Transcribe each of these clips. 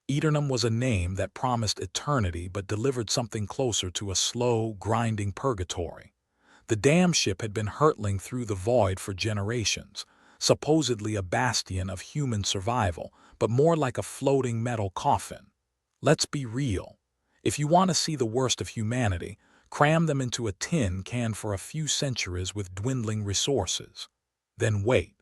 Aeternum was a name that promised eternity but delivered something closer to a slow, grinding purgatory. The damn ship had been hurtling through the void for generations, supposedly a bastion of human survival, but more like a floating metal coffin. Let's be real. If you want to see the worst of humanity, cram them into a tin can for a few centuries with dwindling resources. Then wait.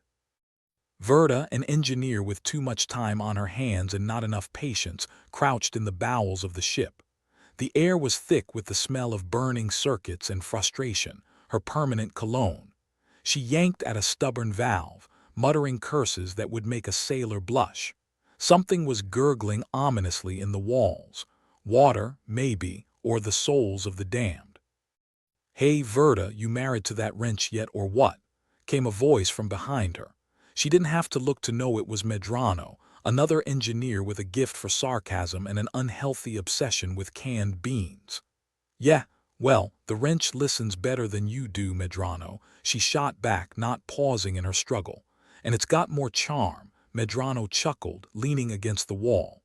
Verda, an engineer with too much time on her hands and not enough patience, crouched in the bowels of the ship. The air was thick with the smell of burning circuits and frustration, her permanent cologne. She yanked at a stubborn valve, muttering curses that would make a sailor blush. Something was gurgling ominously in the walls. Water, maybe, or the souls of the damned. "Hey, Verda, you married to that wrench yet or what?" came a voice from behind her. She didn't have to look to know it was Medrano, another engineer with a gift for sarcasm and an unhealthy obsession with canned beans. "Yeah, well, the wrench listens better than you do, Medrano," she shot back, not pausing in her struggle. "And it's got more charm," Medrano chuckled, leaning against the wall.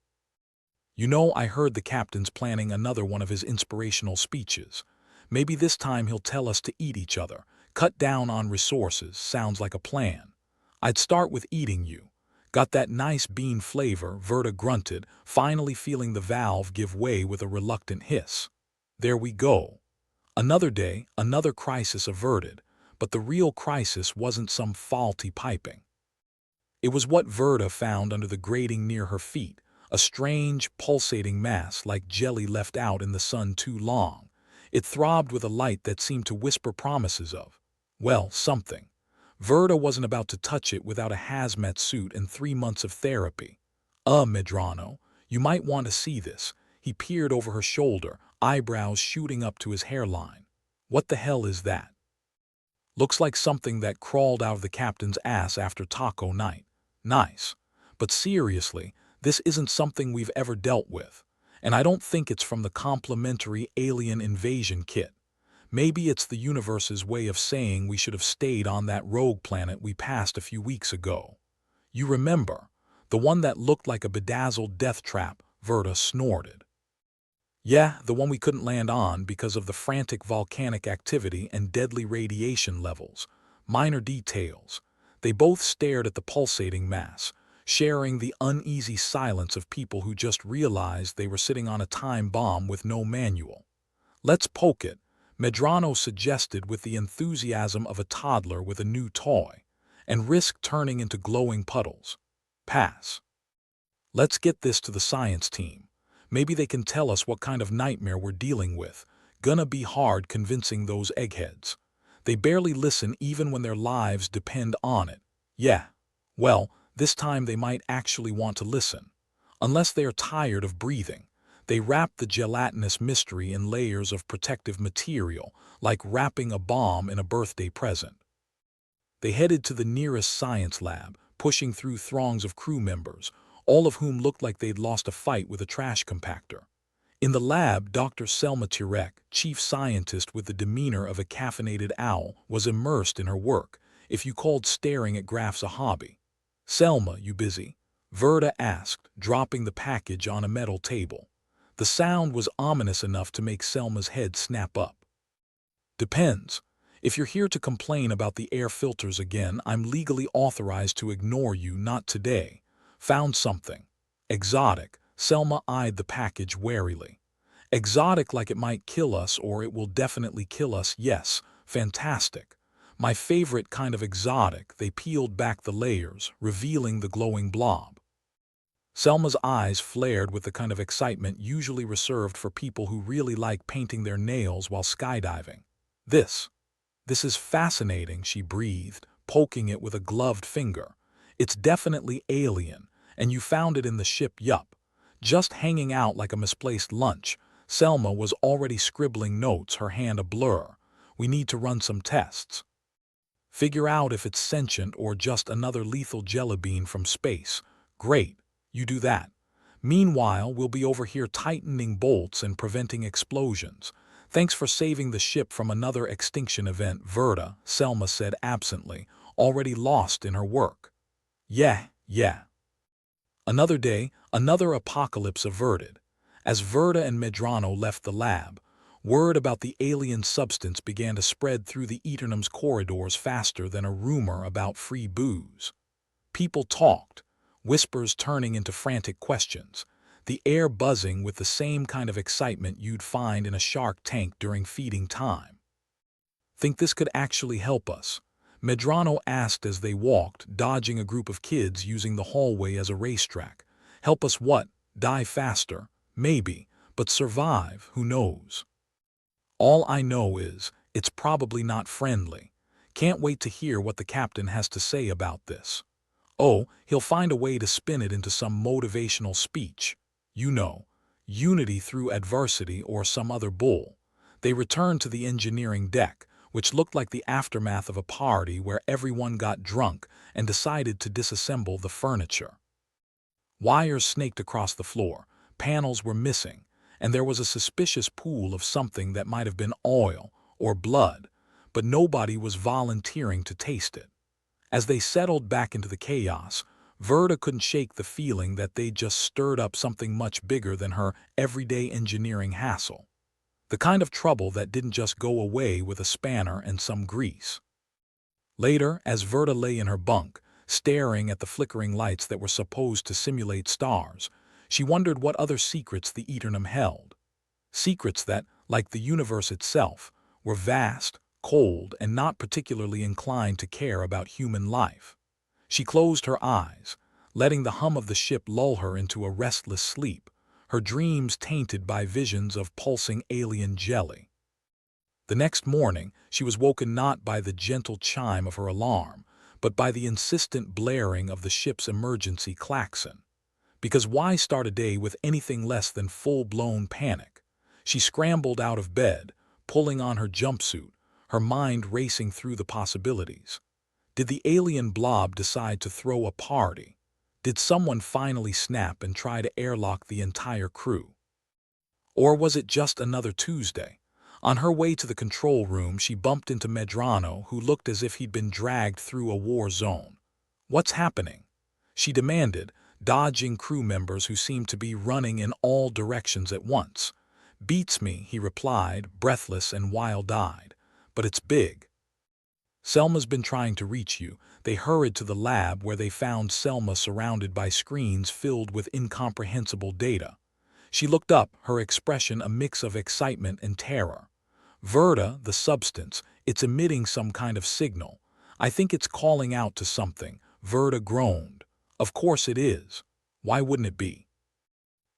"You know, I heard the captain's planning another one of his inspirational speeches. Maybe this time he'll tell us to eat each other. Cut down on resources, sounds like a plan. I'd start with eating you. Got that nice bean flavor," Verda grunted, finally feeling the valve give way with a reluctant hiss. There we go. Another day, another crisis averted, but the real crisis wasn't some faulty piping. It was what Verda found under the grating near her feet, a strange, pulsating mass like jelly left out in the sun too long. It throbbed with a light that seemed to whisper promises of, well, something. Verda wasn't about to touch it without a hazmat suit and 3 months of therapy. Medrano, you might want to see this." He peered over her shoulder, eyebrows shooting up to his hairline. "What the hell is that?" "Looks like something that crawled out of the captain's ass after taco night." "Nice. But seriously, this isn't something we've ever dealt with. And I don't think it's from the complimentary alien invasion kit. Maybe it's the universe's way of saying we should have stayed on that rogue planet we passed a few weeks ago. You remember, the one that looked like a bedazzled death trap," Verda snorted. "Yeah, the one we couldn't land on because of the frantic volcanic activity and deadly radiation levels. Minor details." They both stared at the pulsating mass, sharing the uneasy silence of people who just realized they were sitting on a time bomb with no manual. "Let's poke it," Medrano suggested with the enthusiasm of a toddler with a new toy, "and risk turning into glowing puddles." "Pass. Let's get this to the science team. Maybe they can tell us what kind of nightmare we're dealing with. Gonna be hard convincing those eggheads. They barely listen even when their lives depend on it." "Yeah. Well, this time they might actually want to listen. Unless they are tired of breathing." They wrapped the gelatinous mystery in layers of protective material, like wrapping a bomb in a birthday present. They headed to the nearest science lab, pushing through throngs of crew members, all of whom looked like they'd lost a fight with a trash compactor. In the lab, Dr. Selma Tirek, chief scientist with the demeanor of a caffeinated owl, was immersed in her work, if you called staring at graphs a hobby. "Selma, you busy?" Verda asked, dropping the package on a metal table. The sound was ominous enough to make Selma's head snap up. "Depends. If you're here to complain about the air filters again, I'm legally authorized to ignore you, not today." "Found something." "Exotic." Selma eyed the package warily. "Exotic like it might kill us or it will definitely kill us, yes. Fantastic. My favorite kind of exotic." They peeled back the layers, revealing the glowing blob. Selma's eyes flared with the kind of excitement usually reserved for people who really like painting their nails while skydiving. This is fascinating," she breathed, poking it with a gloved finger. "It's definitely alien, and you found it in the ship, yup. Just hanging out like a misplaced lunch." Selma was already scribbling notes, her hand a blur. "We need to run some tests. Figure out if it's sentient or just another lethal jellybean from space." "Great. You do that. Meanwhile, we'll be over here tightening bolts and preventing explosions. Thanks for saving the ship from another extinction event, Verda," Selma said absently, already lost in her work. Yeah. Another day, another apocalypse averted. As Verda and Medrano left the lab, word about the alien substance began to spread through the Aeternum's corridors faster than a rumor about free booze. People talked, whispers turning into frantic questions, the air buzzing with the same kind of excitement you'd find in a shark tank during feeding time. "Think this could actually help us?" Medrano asked as they walked, dodging a group of kids using the hallway as a racetrack. "Help us what? Die faster? Maybe, but survive, who knows? All I know is, it's probably not friendly. Can't wait to hear what the captain has to say about this. Oh, he'll find a way to spin it into some motivational speech. You know, unity through adversity or some other bull." They returned to the engineering deck, which looked like the aftermath of a party where everyone got drunk and decided to disassemble the furniture. Wires snaked across the floor, panels were missing, and there was a suspicious pool of something that might have been oil or blood, but nobody was volunteering to taste it. As they settled back into the chaos, Verda couldn't shake the feeling that they'd just stirred up something much bigger than her everyday engineering hassle. The kind of trouble that didn't just go away with a spanner and some grease. Later, as Verda lay in her bunk, staring at the flickering lights that were supposed to simulate stars, she wondered what other secrets the Aeternum held. Secrets that, like the universe itself, were vast, cold, and not particularly inclined to care about human life. She closed her eyes, letting the hum of the ship lull her into a restless sleep, her dreams tainted by visions of pulsing alien jelly. The next morning, she was woken not by the gentle chime of her alarm, but by the insistent blaring of the ship's emergency klaxon. Because why start a day with anything less than full-blown panic? She scrambled out of bed, pulling on her jumpsuit, her mind racing through the possibilities. Did the alien blob decide to throw a party? Did someone finally snap and try to airlock the entire crew? Or was it just another Tuesday? On her way to the control room, she bumped into Medrano, who looked as if he'd been dragged through a war zone. "What's happening?" she demanded, dodging crew members who seemed to be running in all directions at once. "Beats me," he replied, breathless and wild-eyed. "But it's big. Selma's been trying to reach you." They hurried to the lab where they found Selma surrounded by screens filled with incomprehensible data. She looked up, her expression a mix of excitement and terror. "Verda, the substance, it's emitting some kind of signal. I think it's calling out to something," Verda groaned. "Of course it is. Why wouldn't it be?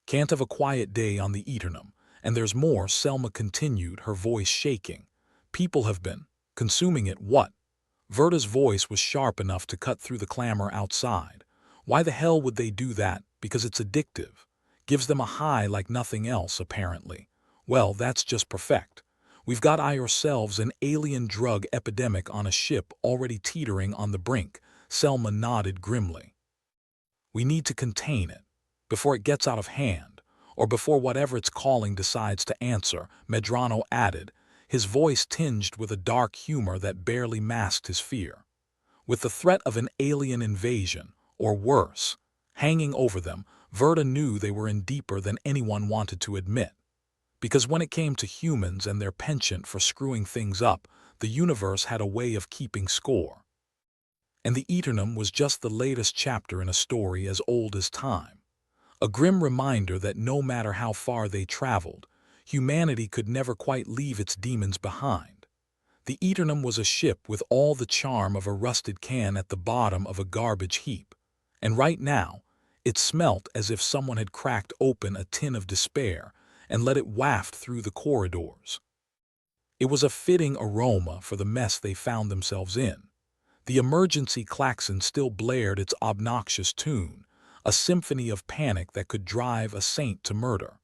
Can't have a quiet day on the Aeternum. And there's more," Selma continued, her voice shaking. "People have been consuming it." "What?" Verda's voice was sharp enough to cut through the clamor outside. "Why the hell would they do that? Because it's addictive. Gives them a high like nothing else, apparently. Well, that's just perfect. We've got ourselves an alien drug epidemic on a ship already teetering on the brink." Selma nodded grimly. "We need to contain it, before it gets out of hand, or before whatever it's calling decides to answer," Medrano added, his voice tinged with a dark humor that barely masked his fear. With the threat of an alien invasion, or worse, hanging over them, Verda knew they were in deeper than anyone wanted to admit. Because when it came to humans and their penchant for screwing things up, the universe had a way of keeping score. And the Aeternum was just the latest chapter in a story as old as time. A grim reminder that no matter how far they traveled, humanity could never quite leave its demons behind. The Aeternum was a ship with all the charm of a rusted can at the bottom of a garbage heap. And right now, it smelt as if someone had cracked open a tin of despair and let it waft through the corridors. It was a fitting aroma for the mess they found themselves in. The emergency klaxon still blared its obnoxious tune, a symphony of panic that could drive a saint to murder.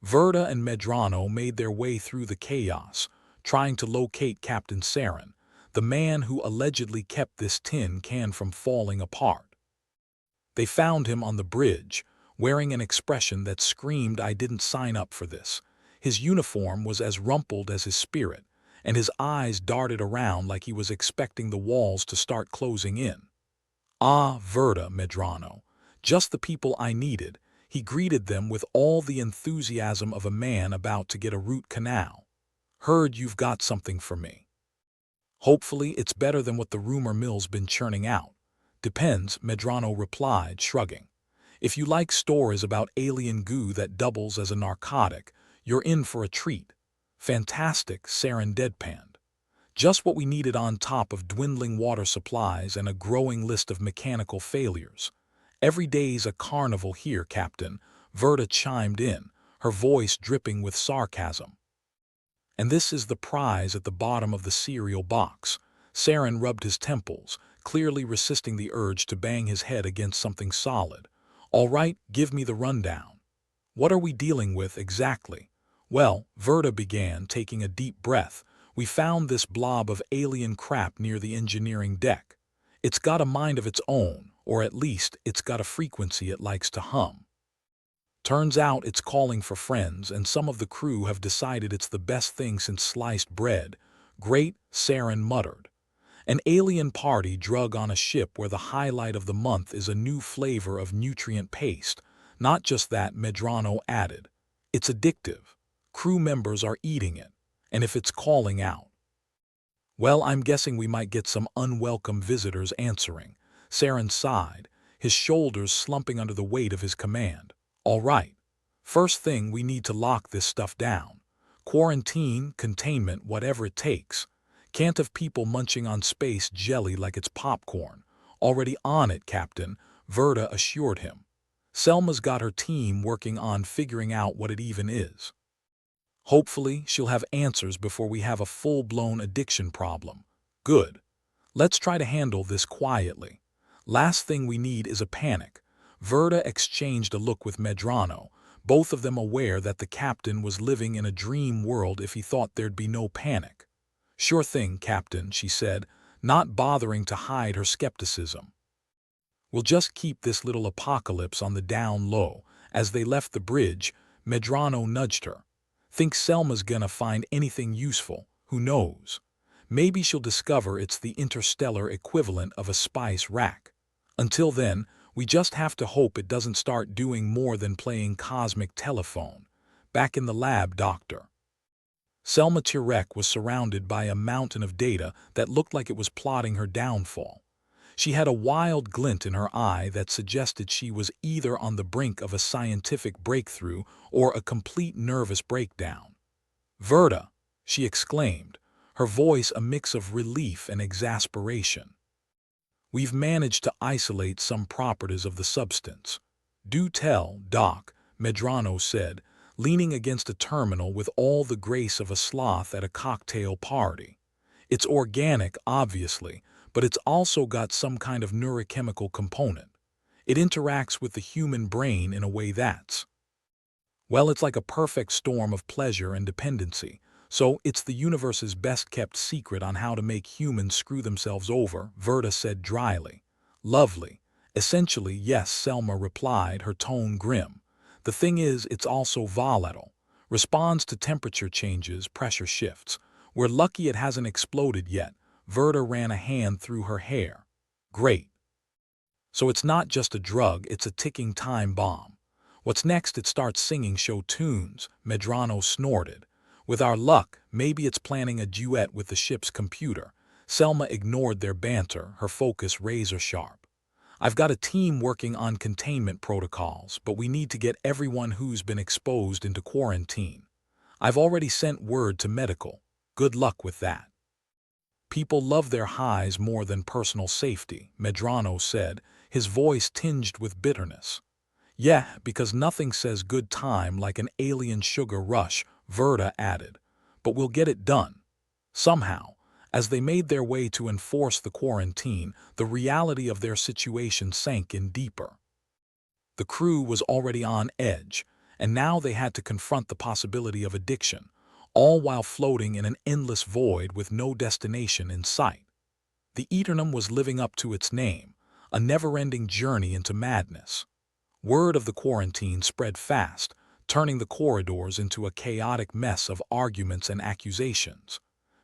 Verda and Medrano made their way through the chaos, trying to locate Captain Saren, the man who allegedly kept this tin can from falling apart. They found him on the bridge, wearing an expression that screamed, "I didn't sign up for this." His uniform was as rumpled as his spirit, and his eyes darted around like he was expecting the walls to start closing in. "Ah, Verda," Medrano Just the people I needed. He greeted them with all the enthusiasm of a man about to get a root canal. Heard you've got something for me. Hopefully it's better than what the rumor mill's been churning out. Depends, Medrano replied, shrugging. If you like stories about alien goo that doubles as a narcotic, you're in for a treat. Fantastic, Saren deadpanned. Just what we needed on top of dwindling water supplies and a growing list of mechanical failures. Every day's a carnival here, Captain, Verta chimed in, her voice dripping with sarcasm. And this is the prize at the bottom of the cereal box. Saren rubbed his temples, clearly resisting the urge to bang his head against something solid. All right, give me the rundown. What are we dealing with exactly? Well, Verta began, taking a deep breath. We found this blob of alien crap near the engineering deck. It's got a mind of its own, or at least it's got a frequency it likes to hum. Turns out it's calling for friends, and some of the crew have decided it's the best thing since sliced bread. Great, Saren muttered. An alien party drug on a ship where the highlight of the month is a new flavor of nutrient paste. Not just that, Medrano added. It's addictive. Crew members are eating it, and if it's calling out. Well, I'm guessing we might get some unwelcome visitors answering. Saren sighed, his shoulders slumping under the weight of his command. All right. First thing, we need to lock this stuff down. Quarantine, containment, whatever it takes. Can't have people munching on space jelly like it's popcorn. Already on it, Captain, Verta assured him. Selma's got her team working on figuring out what it even is. Hopefully, she'll have answers before we have a full-blown addiction problem. Good. Let's try to handle this quietly. Last thing we need is a panic. Verta exchanged a look with Medrano, both of them aware that the captain was living in a dream world if he thought there'd be no panic. Sure thing, Captain, she said, not bothering to hide her skepticism. We'll just keep this little apocalypse on the down low. As they left the bridge, Medrano nudged her. Think Selma's gonna find anything useful, who knows? Maybe she'll discover it's the interstellar equivalent of a spice rack. Until then, we just have to hope it doesn't start doing more than playing cosmic telephone. Back in the lab, Doctor. Selma Tirek was surrounded by a mountain of data that looked like it was plotting her downfall. She had a wild glint in her eye that suggested she was either on the brink of a scientific breakthrough or a complete nervous breakdown. Verta, she exclaimed, her voice a mix of relief and exasperation. We've managed to isolate some properties of the substance. Do tell, Doc, Medrano said, leaning against a terminal with all the grace of a sloth at a cocktail party. It's organic, obviously, but it's also got some kind of neurochemical component. It interacts with the human brain in a way that's... Well, it's like a perfect storm of pleasure and dependency. So it's the universe's best-kept secret on how to make humans screw themselves over, Verta said dryly. Lovely. Essentially, yes, Selma replied, her tone grim. The thing is, it's also volatile. Responds to temperature changes, pressure shifts. We're lucky it hasn't exploded yet. Verta ran a hand through her hair. Great. So it's not just a drug, it's a ticking time bomb. What's next? It starts singing show tunes, Medrano snorted. With our luck, maybe it's planning a duet with the ship's computer. Selma ignored their banter, her focus razor-sharp. I've got a team working on containment protocols, but we need to get everyone who's been exposed into quarantine. I've already sent word to medical. Good luck with that. People love their highs more than personal safety, Medrano said, his voice tinged with bitterness. Yeah, because nothing says good time like an alien sugar rush, Verta added. But we'll get it done. Somehow, as they made their way to enforce the quarantine, the reality of their situation sank in deeper. The crew was already on edge, and now they had to confront the possibility of addiction, all while floating in an endless void with no destination in sight. The Aeternum was living up to its name, a never-ending journey into madness. Word of the quarantine spread fast, turning the corridors into a chaotic mess of arguments and accusations.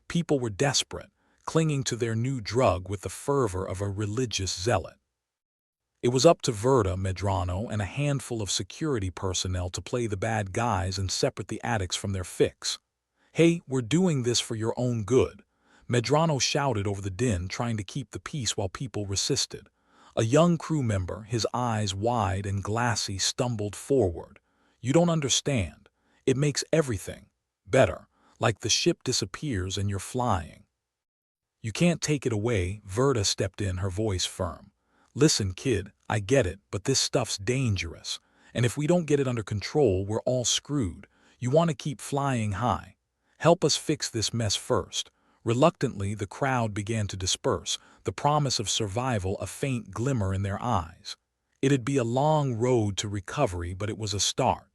People were desperate, clinging to their new drug with the fervor of a religious zealot. It was up to Verda, Medrano, and a handful of security personnel to play the bad guys and separate the addicts from their fix. "Hey, we're doing this for your own good," Medrano shouted over the din, trying to keep the peace while people resisted. A young crew member, his eyes wide and glassy, stumbled forward. "You don't understand. It makes everything better, like the ship disappears and you're flying." "You can't take it away," Verda stepped in, her voice firm. "Listen, kid, I get it, but this stuff's dangerous. And if we don't get it under control, we're all screwed. You want to keep flying high. Help us fix this mess first." Reluctantly, the crowd began to disperse, the promise of survival a faint glimmer in their eyes. It'd be a long road to recovery, but it was a start.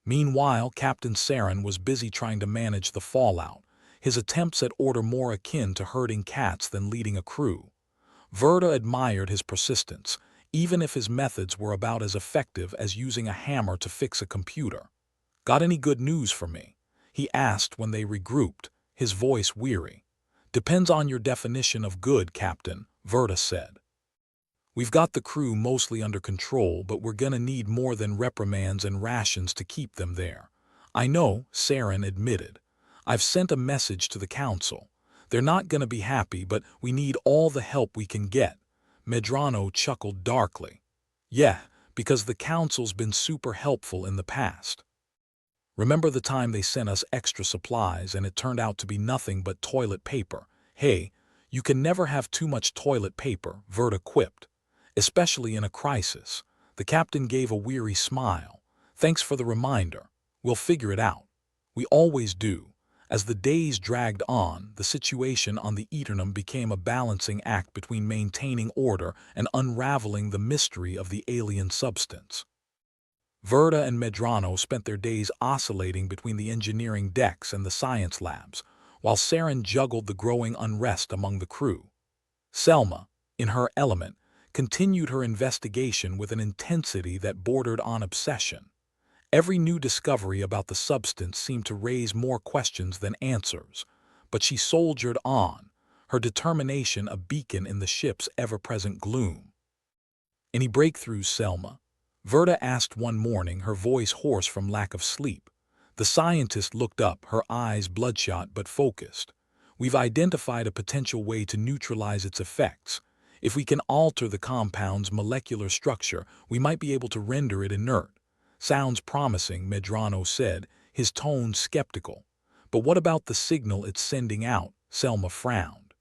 Meanwhile, Captain Saren was busy trying to manage the fallout, his attempts at order more akin to herding cats than leading a crew. Verda admired his persistence, even if his methods were about as effective as using a hammer to fix a computer. "Got any good news for me?" he asked when they regrouped, his voice weary. "Depends on your definition of good, Captain," Verda said. "We've got the crew mostly under control, but we're gonna need more than reprimands and rations to keep them there." "I know," Saren admitted. "I've sent a message to the council. They're not gonna be happy, but we need all the help we can get." Medrano chuckled darkly. "Yeah, because the council's been super helpful in the past. Remember the time they sent us extra supplies and it turned out to be nothing but toilet paper?" "Hey, you can never have too much toilet paper," Verda quipped. "Especially in a crisis." The captain gave a weary smile. "Thanks for the reminder. We'll figure it out." "We always do." As the days dragged on, the situation on the Aeternum became a balancing act between maintaining order and unraveling the mystery of the alien substance. Verda and Medrano spent their days oscillating between the engineering decks and the science labs, while Saren juggled the growing unrest among the crew. Selma, in her element, continued her investigation with an intensity that bordered on obsession. Every new discovery about the substance seemed to raise more questions than answers, but she soldiered on, her determination a beacon in the ship's ever-present gloom. "Any breakthroughs, Selma?" Verda asked one morning, her voice hoarse from lack of sleep. The scientist looked up, her eyes bloodshot but focused. "We've identified a potential way to neutralize its effects. If we can alter the compound's molecular structure, we might be able to render it inert." "Sounds promising," Medrano said, his tone skeptical. "But what about the signal it's sending out?" Selma frowned.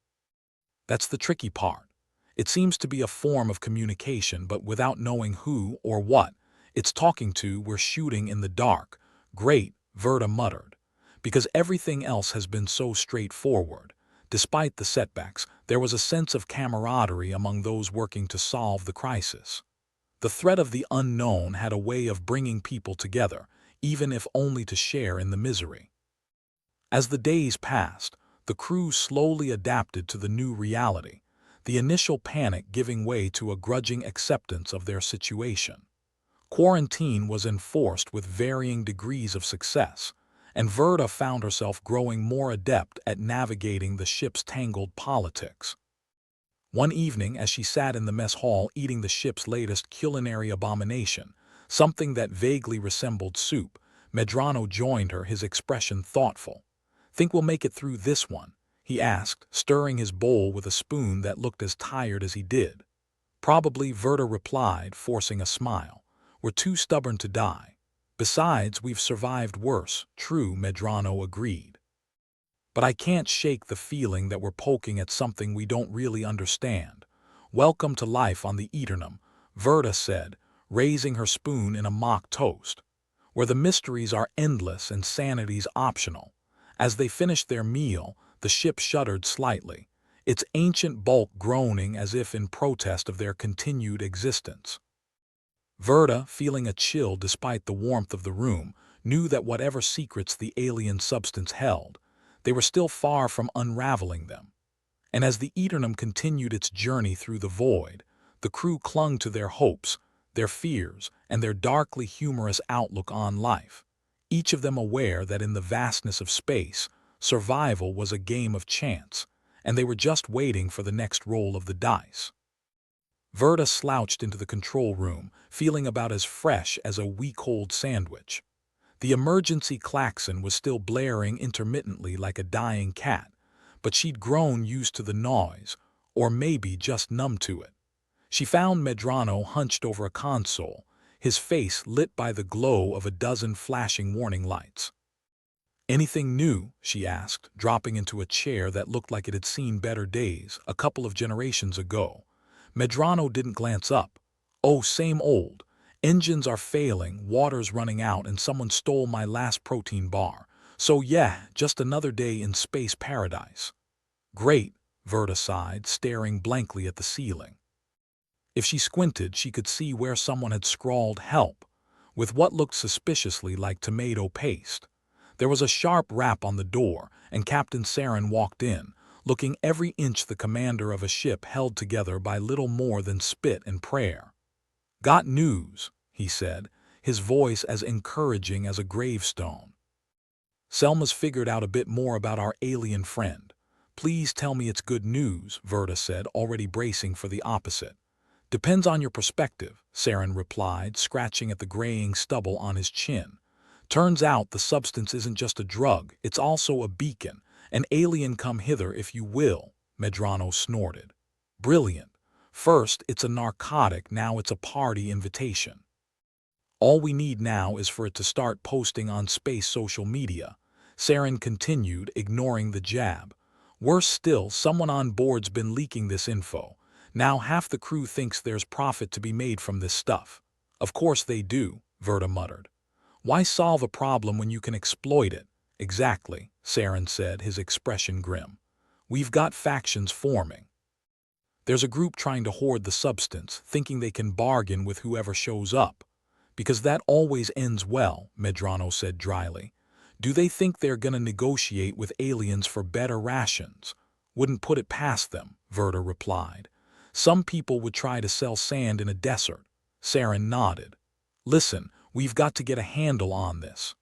"That's the tricky part. It seems to be a form of communication, but without knowing who or what it's talking to, we're shooting in the dark." "Great," Verda muttered. "Because everything else has been so straightforward." Despite the setbacks, there was a sense of camaraderie among those working to solve the crisis. The threat of the unknown had a way of bringing people together, even if only to share in the misery. As the days passed, the crew slowly adapted to the new reality, the initial panic giving way to a grudging acceptance of their situation. Quarantine was enforced with varying degrees of success, and Verda found herself growing more adept at navigating the ship's tangled politics. One evening, as she sat in the mess hall eating the ship's latest culinary abomination, something that vaguely resembled soup, Medrano joined her, his expression thoughtful. "Think we'll make it through this one?" he asked, stirring his bowl with a spoon that looked as tired as he did. "Probably," Verda replied, forcing a smile. "We're too stubborn to die. Besides, we've survived worse." "True," Medrano agreed. "But I can't shake the feeling that we're poking at something we don't really understand." "Welcome to life on the Aeternum," Verda said, raising her spoon in a mock toast, "where the mysteries are endless and sanity's optional." As they finished their meal, the ship shuddered slightly, its ancient bulk groaning as if in protest of their continued existence. Verda, feeling a chill despite the warmth of the room, knew that whatever secrets the alien substance held, they were still far from unraveling them. And as the Aeternum continued its journey through the void, the crew clung to their hopes, their fears, and their darkly humorous outlook on life, each of them aware that in the vastness of space, survival was a game of chance, and they were just waiting for the next roll of the dice. Verta slouched into the control room, feeling about as fresh as a week-old sandwich. The emergency klaxon was still blaring intermittently like a dying cat, but she'd grown used to the noise, or maybe just numb to it. She found Medrano hunched over a console, his face lit by the glow of a dozen flashing warning lights. "Anything new?" she asked, dropping into a chair that looked like it had seen better days a couple of generations ago. Medrano didn't glance up. "Oh, same old. Engines are failing, water's running out, and someone stole my last protein bar. So yeah, just another day in space paradise." "Great," Verta sighed, staring blankly at the ceiling. If she squinted, she could see where someone had scrawled "help" with what looked suspiciously like tomato paste. There was a sharp rap on the door, and Captain Saren walked in, looking every inch the commander of a ship held together by little more than spit and prayer. "Got news," he said, his voice as encouraging as a gravestone. "Selma's figured out a bit more about our alien friend. Please tell me it's good news," Verta said, already bracing for the opposite. "Depends on your perspective," Saren replied, scratching at the graying stubble on his chin. "Turns out the substance isn't just a drug, it's also a beacon, an alien come hither if you will," Medrano snorted. "Brilliant. First it's a narcotic, now it's a party invitation. All we need now is for it to start posting on space social media," Saren continued, ignoring the jab. "Worse still, someone on board's been leaking this info. Now half the crew thinks there's profit to be made from this stuff." "Of course they do," Verta muttered. "Why solve a problem when you can exploit it?" "Exactly," Saren said, his expression grim. "We've got factions forming. There's a group trying to hoard the substance, thinking they can bargain with whoever shows up. Because that always ends well," Medrano said dryly. "Do they think they're gonna negotiate with aliens for better rations?" "Wouldn't put it past them," Verta replied. "Some people would try to sell sand in a desert." Saren nodded. "Listen, we've got to get a handle on this.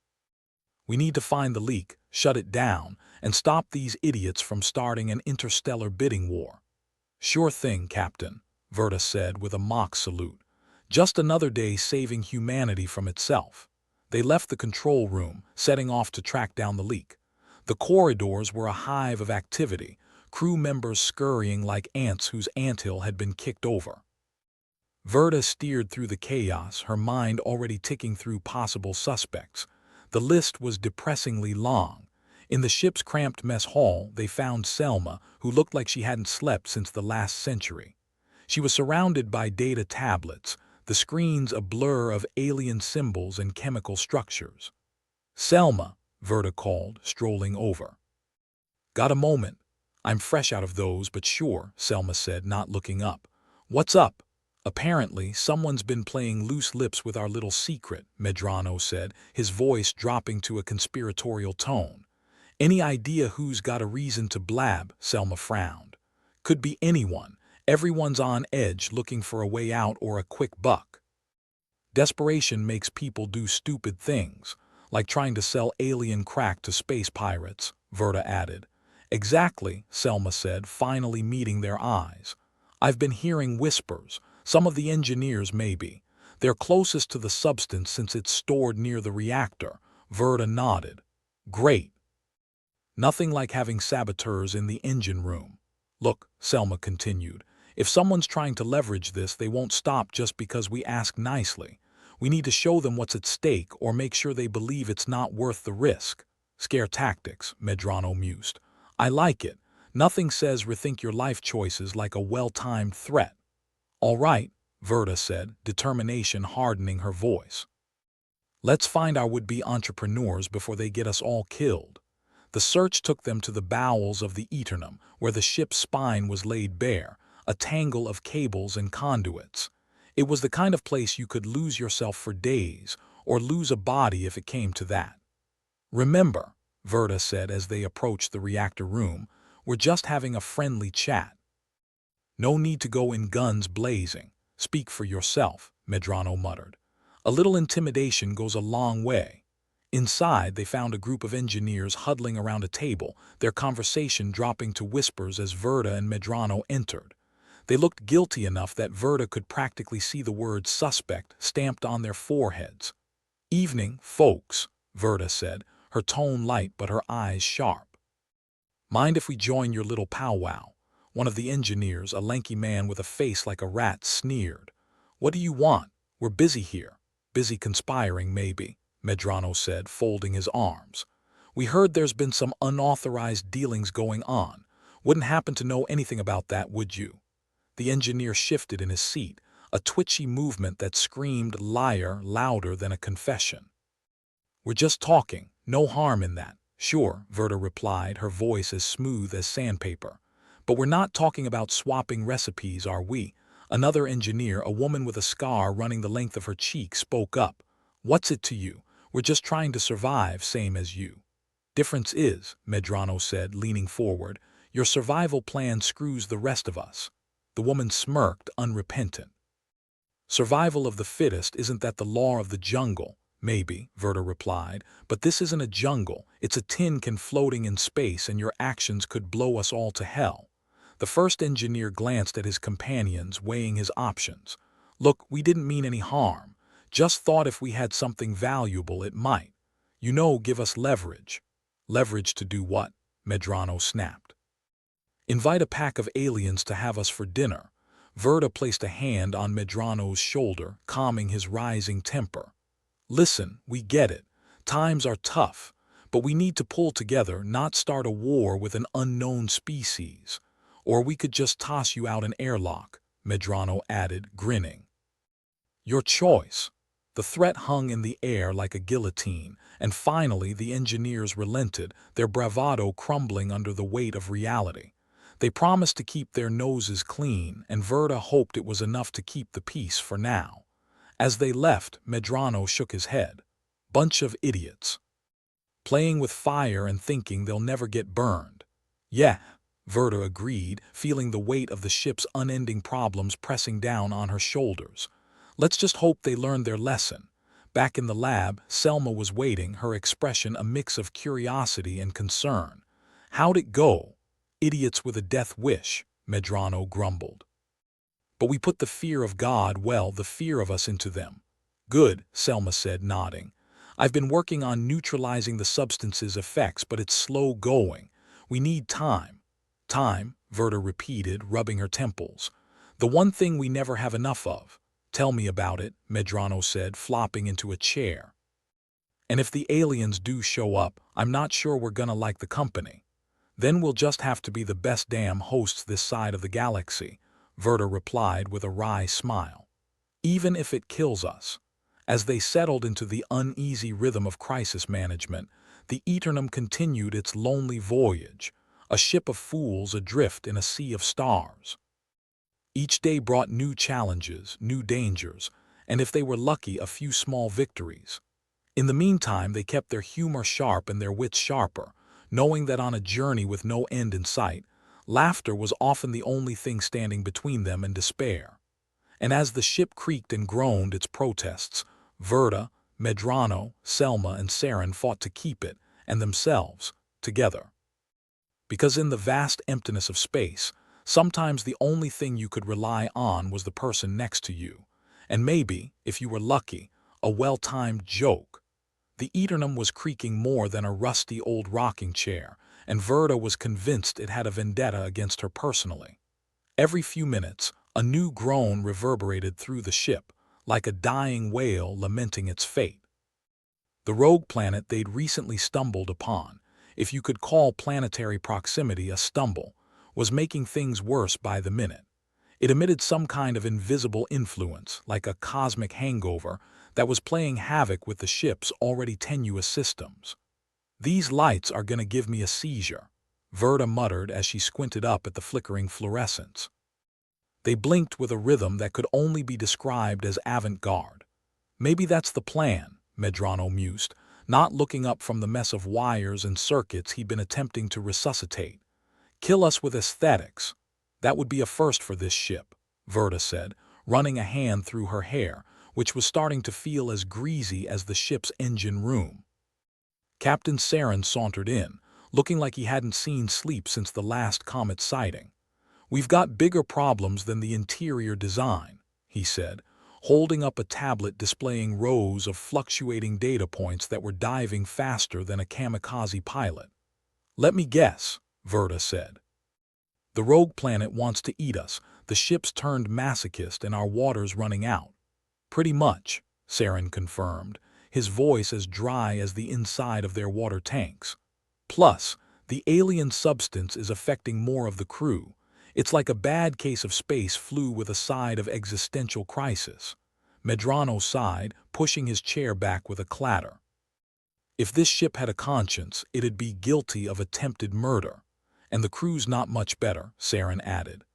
We need to find the leak, shut it down, and stop these idiots from starting an interstellar bidding war." "Sure thing, Captain," Verta said with a mock salute. "Just another day saving humanity from itself." They left the control room, setting off to track down the leak. The corridors were a hive of activity, crew members scurrying like ants whose anthill had been kicked over. Verta steered through the chaos, her mind already ticking through possible suspects. The list was depressingly long. In the ship's cramped mess hall, they found Selma, who looked like she hadn't slept since the last century. She was surrounded by data tablets, the screens a blur of alien symbols and chemical structures. "Selma," Verta called, strolling over. "Got a moment?" "I'm fresh out of those, but sure," Selma said, not looking up. "What's up?" "Apparently, someone's been playing loose lips with our little secret," Medrano said, his voice dropping to a conspiratorial tone. "Any idea who's got a reason to blab?" Selma frowned. "Could be anyone. Everyone's on edge looking for a way out or a quick buck. Desperation makes people do stupid things, like trying to sell alien crack to space pirates," Verta added. "Exactly," Selma said, finally meeting their eyes. "I've been hearing whispers. Some of the engineers maybe. They're closest to the substance since it's stored near the reactor." Verta nodded. "Great. Nothing like having saboteurs in the engine room. Look," Selma continued, "if someone's trying to leverage this, they won't stop just because we ask nicely. We need to show them what's at stake or make sure they believe it's not worth the risk." "Scare tactics," Medrano mused. "I like it. Nothing says rethink your life choices like a well-timed threat." "All right," Verta said, determination hardening her voice. "Let's find our would-be entrepreneurs before they get us all killed." The search took them to the bowels of the Aeternum, where the ship's spine was laid bare, a tangle of cables and conduits. It was the kind of place you could lose yourself for days, or lose a body if it came to that. "Remember," Verta said as they approached the reactor room, "we're just having a friendly chat. No need to go in guns blazing. Speak for yourself," Medrano muttered. "A little intimidation goes a long way." Inside, they found a group of engineers huddling around a table, their conversation dropping to whispers as Verta and Medrano entered. They looked guilty enough that Verda could practically see the word suspect stamped on their foreheads. "Evening, folks," Verda said, her tone light but her eyes sharp. "Mind if we join your little powwow?" One of the engineers, a lanky man with a face like a rat, sneered. "What do you want? We're busy here." "Busy conspiring, maybe," Medrano said, folding his arms. "We heard there's been some unauthorized dealings going on. Wouldn't happen to know anything about that, would you?" The engineer shifted in his seat, a twitchy movement that screamed liar louder than a confession. "We're just talking. No harm in that." "Sure," Verda replied, her voice as smooth as sandpaper. "But we're not talking about swapping recipes, are we?" Another engineer, a woman with a scar running the length of her cheek, spoke up. "What's it to you? We're just trying to survive, same as you." "Difference is," Medrano said, leaning forward, "your survival plan screws the rest of us." The woman smirked, unrepentant. "Survival of the fittest, isn't that the law of the jungle?" "Maybe," Verda replied, "but this isn't a jungle. It's a tin can floating in space, and your actions could blow us all to hell." The first engineer glanced at his companions, weighing his options. "Look, we didn't mean any harm. Just thought if we had something valuable it might, give us leverage." "Leverage to do what?" Medrano snapped. "Invite a pack of aliens to have us for dinner." Verda placed a hand on Medrano's shoulder, calming his rising temper. "Listen, we get it. Times are tough. But we need to pull together, not start a war with an unknown species. Or we could just toss you out an airlock," Medrano added, grinning. "Your choice." The threat hung in the air like a guillotine, and finally the engineers relented, their bravado crumbling under the weight of reality. They promised to keep their noses clean, and Verda hoped it was enough to keep the peace for now. As they left, Medrano shook his head. "Bunch of idiots. Playing with fire and thinking they'll never get burned." "Yeah," Verda agreed, feeling the weight of the ship's unending problems pressing down on her shoulders. "Let's just hope they learned their lesson." Back in the lab, Selma was waiting, her expression a mix of curiosity and concern. "How'd it go?" "Idiots with a death wish," Medrano grumbled. "But we put the fear of God, the fear of us into them." "Good," Selma said, nodding. "I've been working on neutralizing the substance's effects, but it's slow going. We need time." "Time," Verda repeated, rubbing her temples. "The one thing we never have enough of." "Tell me about it," Medrano said, flopping into a chair. "And if the aliens do show up, I'm not sure we're gonna like the company." "Then we'll just have to be the best damn hosts this side of the galaxy," Verda replied with a wry smile. "Even if it kills us." As they settled into the uneasy rhythm of crisis management, the Aeternum continued its lonely voyage, a ship of fools adrift in a sea of stars. Each day brought new challenges, new dangers, and if they were lucky, a few small victories. In the meantime, they kept their humor sharp and their wits sharper, knowing that on a journey with no end in sight, laughter was often the only thing standing between them and despair. And as the ship creaked and groaned its protests, Verda, Medrano, Selma, and Saren fought to keep it, and themselves, together. Because in the vast emptiness of space, sometimes the only thing you could rely on was the person next to you, and maybe, if you were lucky, a well-timed joke. The Aeternum was creaking more than a rusty old rocking chair, and Verda was convinced it had a vendetta against her personally. Every few minutes, a new groan reverberated through the ship, like a dying whale lamenting its fate. The rogue planet they'd recently stumbled upon, if you could call planetary proximity a stumble, was making things worse by the minute. It emitted some kind of invisible influence, like a cosmic hangover, that was playing havoc with the ship's already tenuous systems. "These lights are gonna give me a seizure," Verda muttered as she squinted up at the flickering fluorescence. They blinked with a rhythm that could only be described as avant-garde. "Maybe that's the plan," Medrano mused, not looking up from the mess of wires and circuits he'd been attempting to resuscitate. "Kill us with aesthetics." "That would be a first for this ship," Verda said, running a hand through her hair, which was starting to feel as greasy as the ship's engine room. Captain Saren sauntered in, looking like he hadn't seen sleep since the last comet sighting. "We've got bigger problems than the interior design," he said, holding up a tablet displaying rows of fluctuating data points that were diving faster than a kamikaze pilot. "Let me guess," Verta said. "The rogue planet wants to eat us, the ship's turned masochist, and our water's running out." "Pretty much," Saren confirmed, his voice as dry as the inside of their water tanks. "Plus, the alien substance is affecting more of the crew. It's like a bad case of space flu with a side of existential crisis." Medrano sighed, pushing his chair back with a clatter. "If this ship had a conscience, it'd be guilty of attempted murder. And the crew's not much better," Saren added.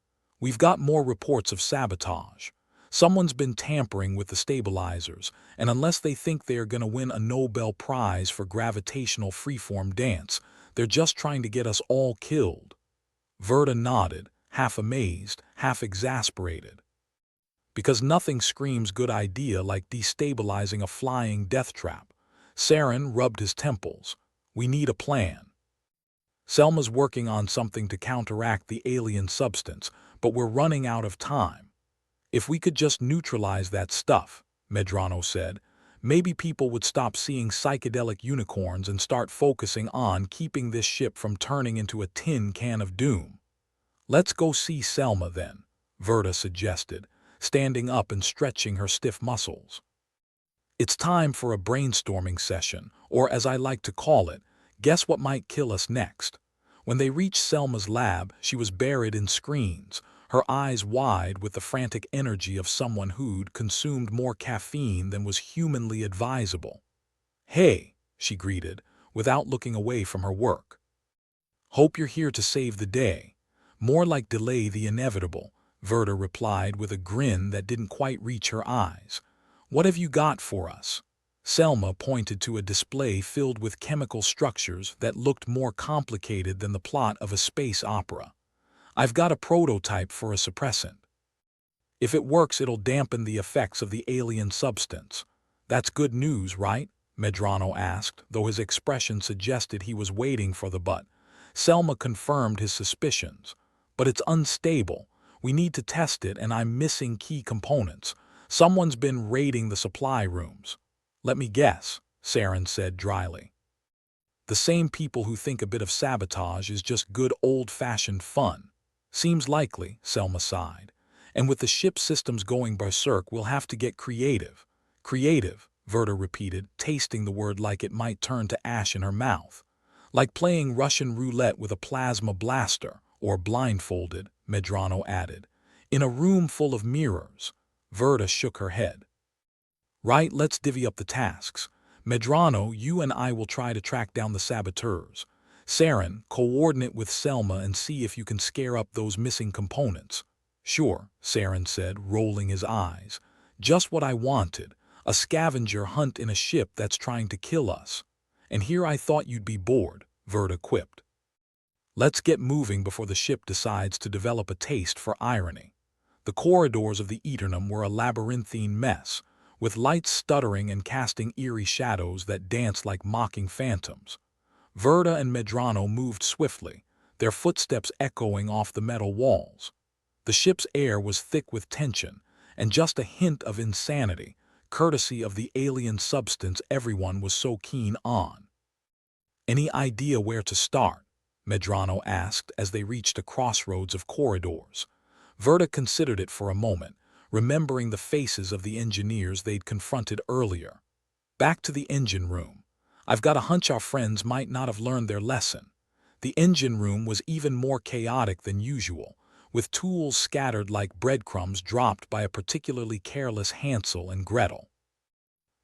"We've got more reports of sabotage. Someone's been tampering with the stabilizers, and unless they think they are going to win a Nobel Prize for gravitational freeform dance, they're just trying to get us all killed." Verta nodded, half amazed, half exasperated. "Because nothing screams good idea like destabilizing a flying death trap." Saren rubbed his temples. "We need a plan. Selma's working on something to counteract the alien substance, but we're running out of time. If we could just neutralize that stuff," Medrano said, "maybe people would stop seeing psychedelic unicorns and start focusing on keeping this ship from turning into a tin can of doom." "Let's go see Selma then," Verta suggested, standing up and stretching her stiff muscles. "It's time for a brainstorming session, or as I like to call it, guess what might kill us next." When they reached Selma's lab, she was buried in screens, her eyes wide with the frantic energy of someone who'd consumed more caffeine than was humanly advisable. "Hey," she greeted, without looking away from her work. "Hope you're here to save the day." "More like delay the inevitable," Verta replied with a grin that didn't quite reach her eyes. "What have you got for us?" Selma pointed to a display filled with chemical structures that looked more complicated than the plot of a space opera. "I've got a prototype for a suppressant. If it works, it'll dampen the effects of the alien substance." "That's good news, right?" Medrano asked, though his expression suggested he was waiting for the but. Selma confirmed his suspicions. "But it's unstable. We need to test it, and I'm missing key components. Someone's been raiding the supply rooms." "Let me guess," Saren said dryly. "The same people who think a bit of sabotage is just good old-fashioned fun." "Seems likely," Selma sighed. "And with the ship systems going berserk, we'll have to get creative." "Creative," Verta repeated, tasting the word like it might turn to ash in her mouth. "Like playing Russian roulette with a plasma blaster, or blindfolded," Medrano added. "In a room full of mirrors." Verta shook her head. "Right, let's divvy up the tasks. Medrano, you and I will try to track down the saboteurs. Saren, coordinate with Selma and see if you can scare up those missing components." "Sure," Saren said, rolling his eyes. "Just what I wanted, a scavenger hunt in a ship that's trying to kill us." "And here I thought you'd be bored," Verta quipped. "Let's get moving before the ship decides to develop a taste for irony." The corridors of the Aeternum were a labyrinthine mess, with lights stuttering and casting eerie shadows that danced like mocking phantoms. Verta and Medrano moved swiftly, their footsteps echoing off the metal walls. The ship's air was thick with tension, and just a hint of insanity, courtesy of the alien substance everyone was so keen on. "Any idea where to start?" Medrano asked as they reached a crossroads of corridors. Verta considered it for a moment, remembering the faces of the engineers they'd confronted earlier. "Back to the engine room. I've got a hunch our friends might not have learned their lesson." The engine room was even more chaotic than usual, with tools scattered like breadcrumbs dropped by a particularly careless Hansel and Gretel.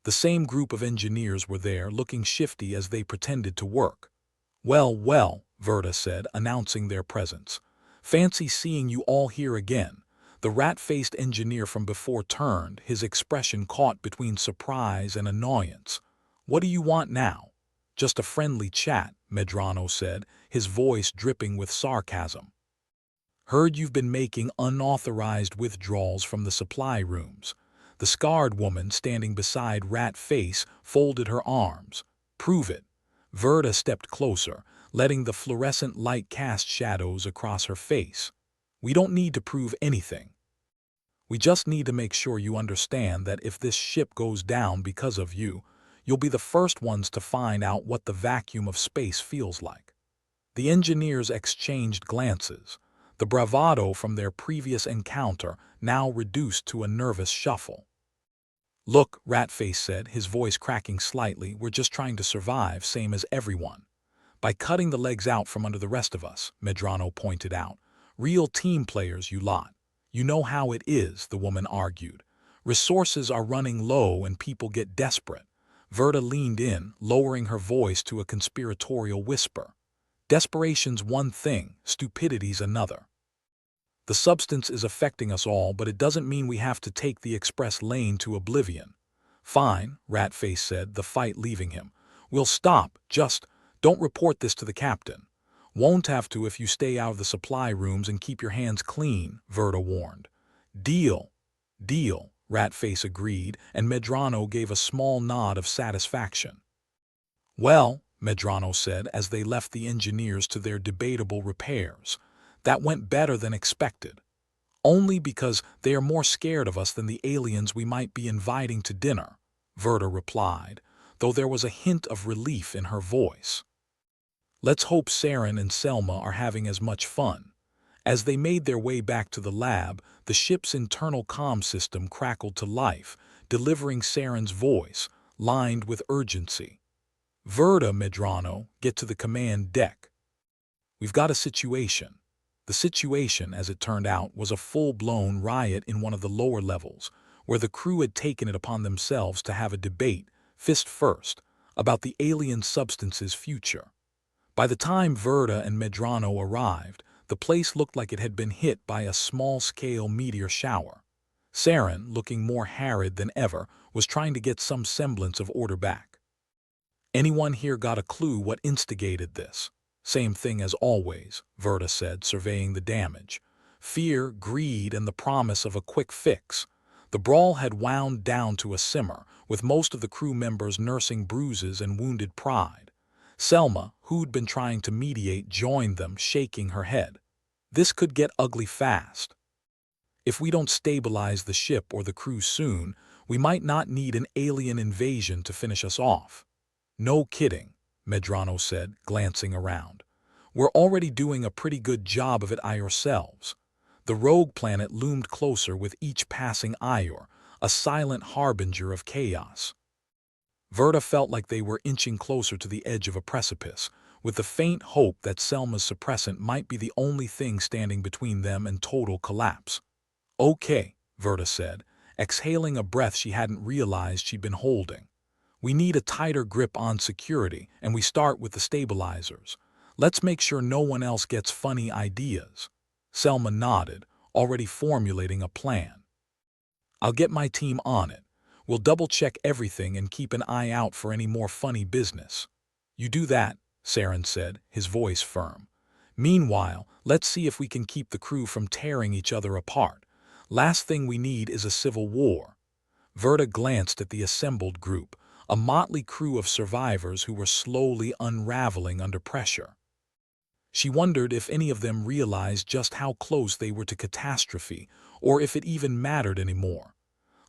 The same group of engineers were there, looking shifty as they pretended to work. "Well, well," Verta said, announcing their presence. "Fancy seeing you all here again." The rat-faced engineer from before turned, his expression caught between surprise and annoyance. "What do you want now?" "Just a friendly chat," Medrano said, his voice dripping with sarcasm. "Heard you've been making unauthorized withdrawals from the supply rooms." The scarred woman standing beside Rat-Face folded her arms. "Prove it." Verta stepped closer, letting the fluorescent light cast shadows across her face. We don't need to prove anything. We just need to make sure you understand that if this ship goes down because of you, you'll be the first ones to find out what the vacuum of space feels like." The engineers exchanged glances, the bravado from their previous encounter now reduced to a nervous shuffle. "Look," Ratface said, his voice cracking slightly, "we're just trying to survive, same as everyone. By cutting the legs out from under the rest of us," Medrano pointed out. "Real team players, you lot. You know how it is," the woman argued. "Resources are running low and people get desperate." Verta leaned in, lowering her voice to a conspiratorial whisper. "Desperation's one thing, stupidity's another. The substance is affecting us all, but it doesn't mean we have to take the express lane to oblivion." "Fine," Ratface said, the fight leaving him. "We'll stop, just don't report this to the captain." "Won't have to if you stay out of the supply rooms and keep your hands clean," Verta warned. "Deal." "Deal," Ratface agreed, and Medrano gave a small nod of satisfaction. "Well," Medrano said as they left the engineers to their debatable repairs, "that went better than expected. Only because they are more scared of us than the aliens we might be inviting to dinner," Verta replied, though there was a hint of relief in her voice. "Let's hope Saren and Selma are having as much fun." As they made their way back to the lab, the ship's internal comm system crackled to life, delivering Saren's voice, lined with urgency. "Verta, Medrano, get to the command deck. We've got a situation." The situation, as it turned out, was a full-blown riot in one of the lower levels, where the crew had taken it upon themselves to have a debate, fist first, about the alien substance's future. By the time Verta and Medrano arrived, the place looked like it had been hit by a small-scale meteor shower. Saren, looking more harried than ever, was trying to get some semblance of order back. "Anyone here got a clue what instigated this?" "Same thing as always," Verta said, surveying the damage. "Fear, greed, and the promise of a quick fix." The brawl had wound down to a simmer, with most of the crew members nursing bruises and wounded pride. Selma, who'd been trying to mediate, joined them, shaking her head. "This could get ugly fast. If we don't stabilize the ship or the crew soon, we might not need an alien invasion to finish us off." "No kidding," Medrano said, glancing around. "We're already doing a pretty good job of it ourselves." The rogue planet loomed closer with each passing hour, a silent harbinger of chaos. Verta felt like they were inching closer to the edge of a precipice, with the faint hope that Selma's suppressant might be the only thing standing between them and total collapse. "Okay," Verta said, exhaling a breath she hadn't realized she'd been holding. "We need a tighter grip on security, and we start with the stabilizers. Let's make sure no one else gets funny ideas." Selma nodded, already formulating a plan. "I'll get my team on it. We'll double-check everything and keep an eye out for any more funny business." "You do that," Saren said, his voice firm. "Meanwhile, let's see if we can keep the crew from tearing each other apart. Last thing we need is a civil war." Verta glanced at the assembled group, a motley crew of survivors who were slowly unraveling under pressure. She wondered if any of them realized just how close they were to catastrophe, or if it even mattered anymore.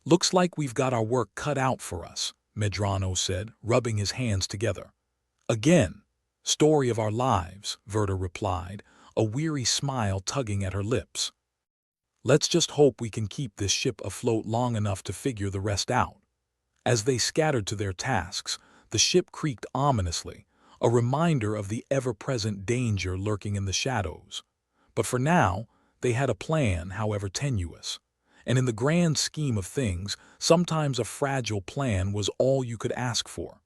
"Looks like we've got our work cut out for us," Medrano said, rubbing his hands together. "Again, story of our lives," Verta replied, a weary smile tugging at her lips. "Let's just hope we can keep this ship afloat long enough to figure the rest out." As they scattered to their tasks, the ship creaked ominously, a reminder of the ever-present danger lurking in the shadows. But for now, they had a plan, however tenuous. And in the grand scheme of things, sometimes a fragile plan was all you could ask for.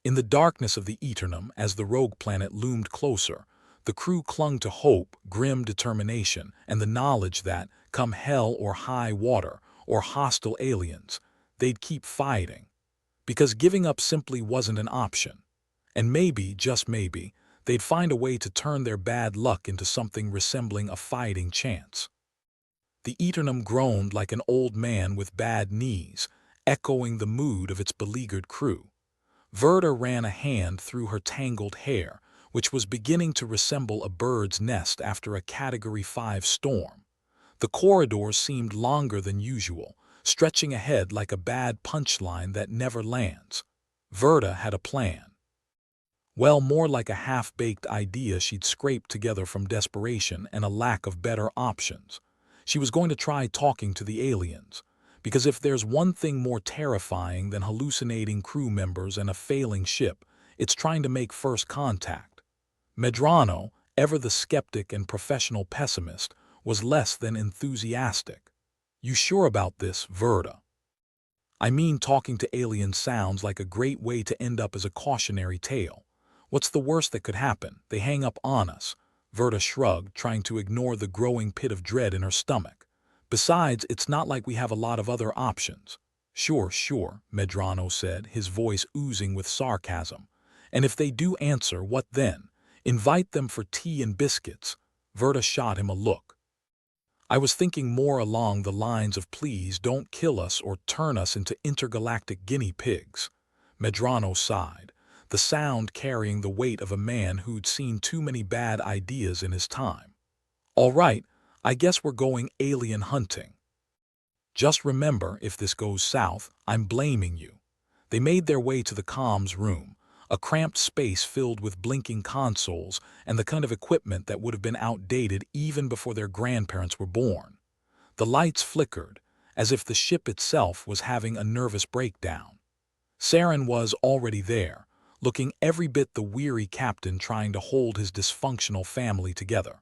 In the darkness of the Aeternum, as the rogue planet loomed closer, the crew clung to hope, grim determination, and the knowledge that, come hell or high water, or hostile aliens, they'd keep fighting. Because giving up simply wasn't an option. And maybe, just maybe, they'd find a way to turn their bad luck into something resembling a fighting chance. The Aeternum groaned like an old man with bad knees, echoing the mood of its beleaguered crew. Verta ran a hand through her tangled hair, which was beginning to resemble a bird's nest after a Category 5 storm. The corridors seemed longer than usual, stretching ahead like a bad punchline that never lands. Verda had a plan. Well, more like a half-baked idea she'd scraped together from desperation and a lack of better options. She was going to try talking to the aliens, because if there's one thing more terrifying than hallucinating crew members and a failing ship, it's trying to make first contact. Medrano, ever the skeptic and professional pessimist, was less than enthusiastic. "You sure about this, Verda?" "I mean, talking to aliens sounds like a great way to end up as a cautionary tale. What's the worst that could happen? They hang up on us." Verda shrugged, trying to ignore the growing pit of dread in her stomach. "Besides, it's not like we have a lot of other options." Sure, Medrano said, his voice oozing with sarcasm. "And if they do answer, what then? Invite them for tea and biscuits." Verda shot him a look. "I was thinking more along the lines of please don't kill us or turn us into intergalactic guinea pigs." Medrano sighed, the sound carrying the weight of a man who'd seen too many bad ideas in his time. "All right, I guess we're going alien hunting. Just remember, if this goes south, I'm blaming you." They made their way to the comms room, a cramped space filled with blinking consoles and the kind of equipment that would have been outdated even before their grandparents were born. The lights flickered, as if the ship itself was having a nervous breakdown. Saren was already there, looking every bit the weary captain trying to hold his dysfunctional family together.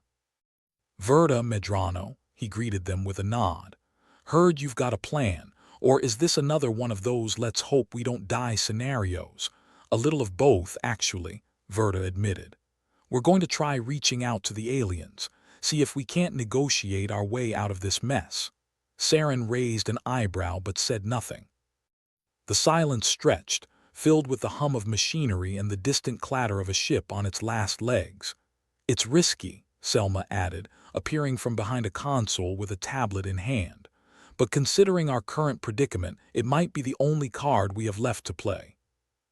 "Verda, Medrano," he greeted them with a nod. "Heard you've got a plan, or is this another one of those let's hope we don't die scenarios?" "A little of both, actually," Verda admitted. "We're going to try reaching out to the aliens, see if we can't negotiate our way out of this mess." Saren raised an eyebrow but said nothing. The silence stretched, filled with the hum of machinery and the distant clatter of a ship on its last legs. "It's risky," Selma added, appearing from behind a console with a tablet in hand. "But considering our current predicament, it might be the only card we have left to play."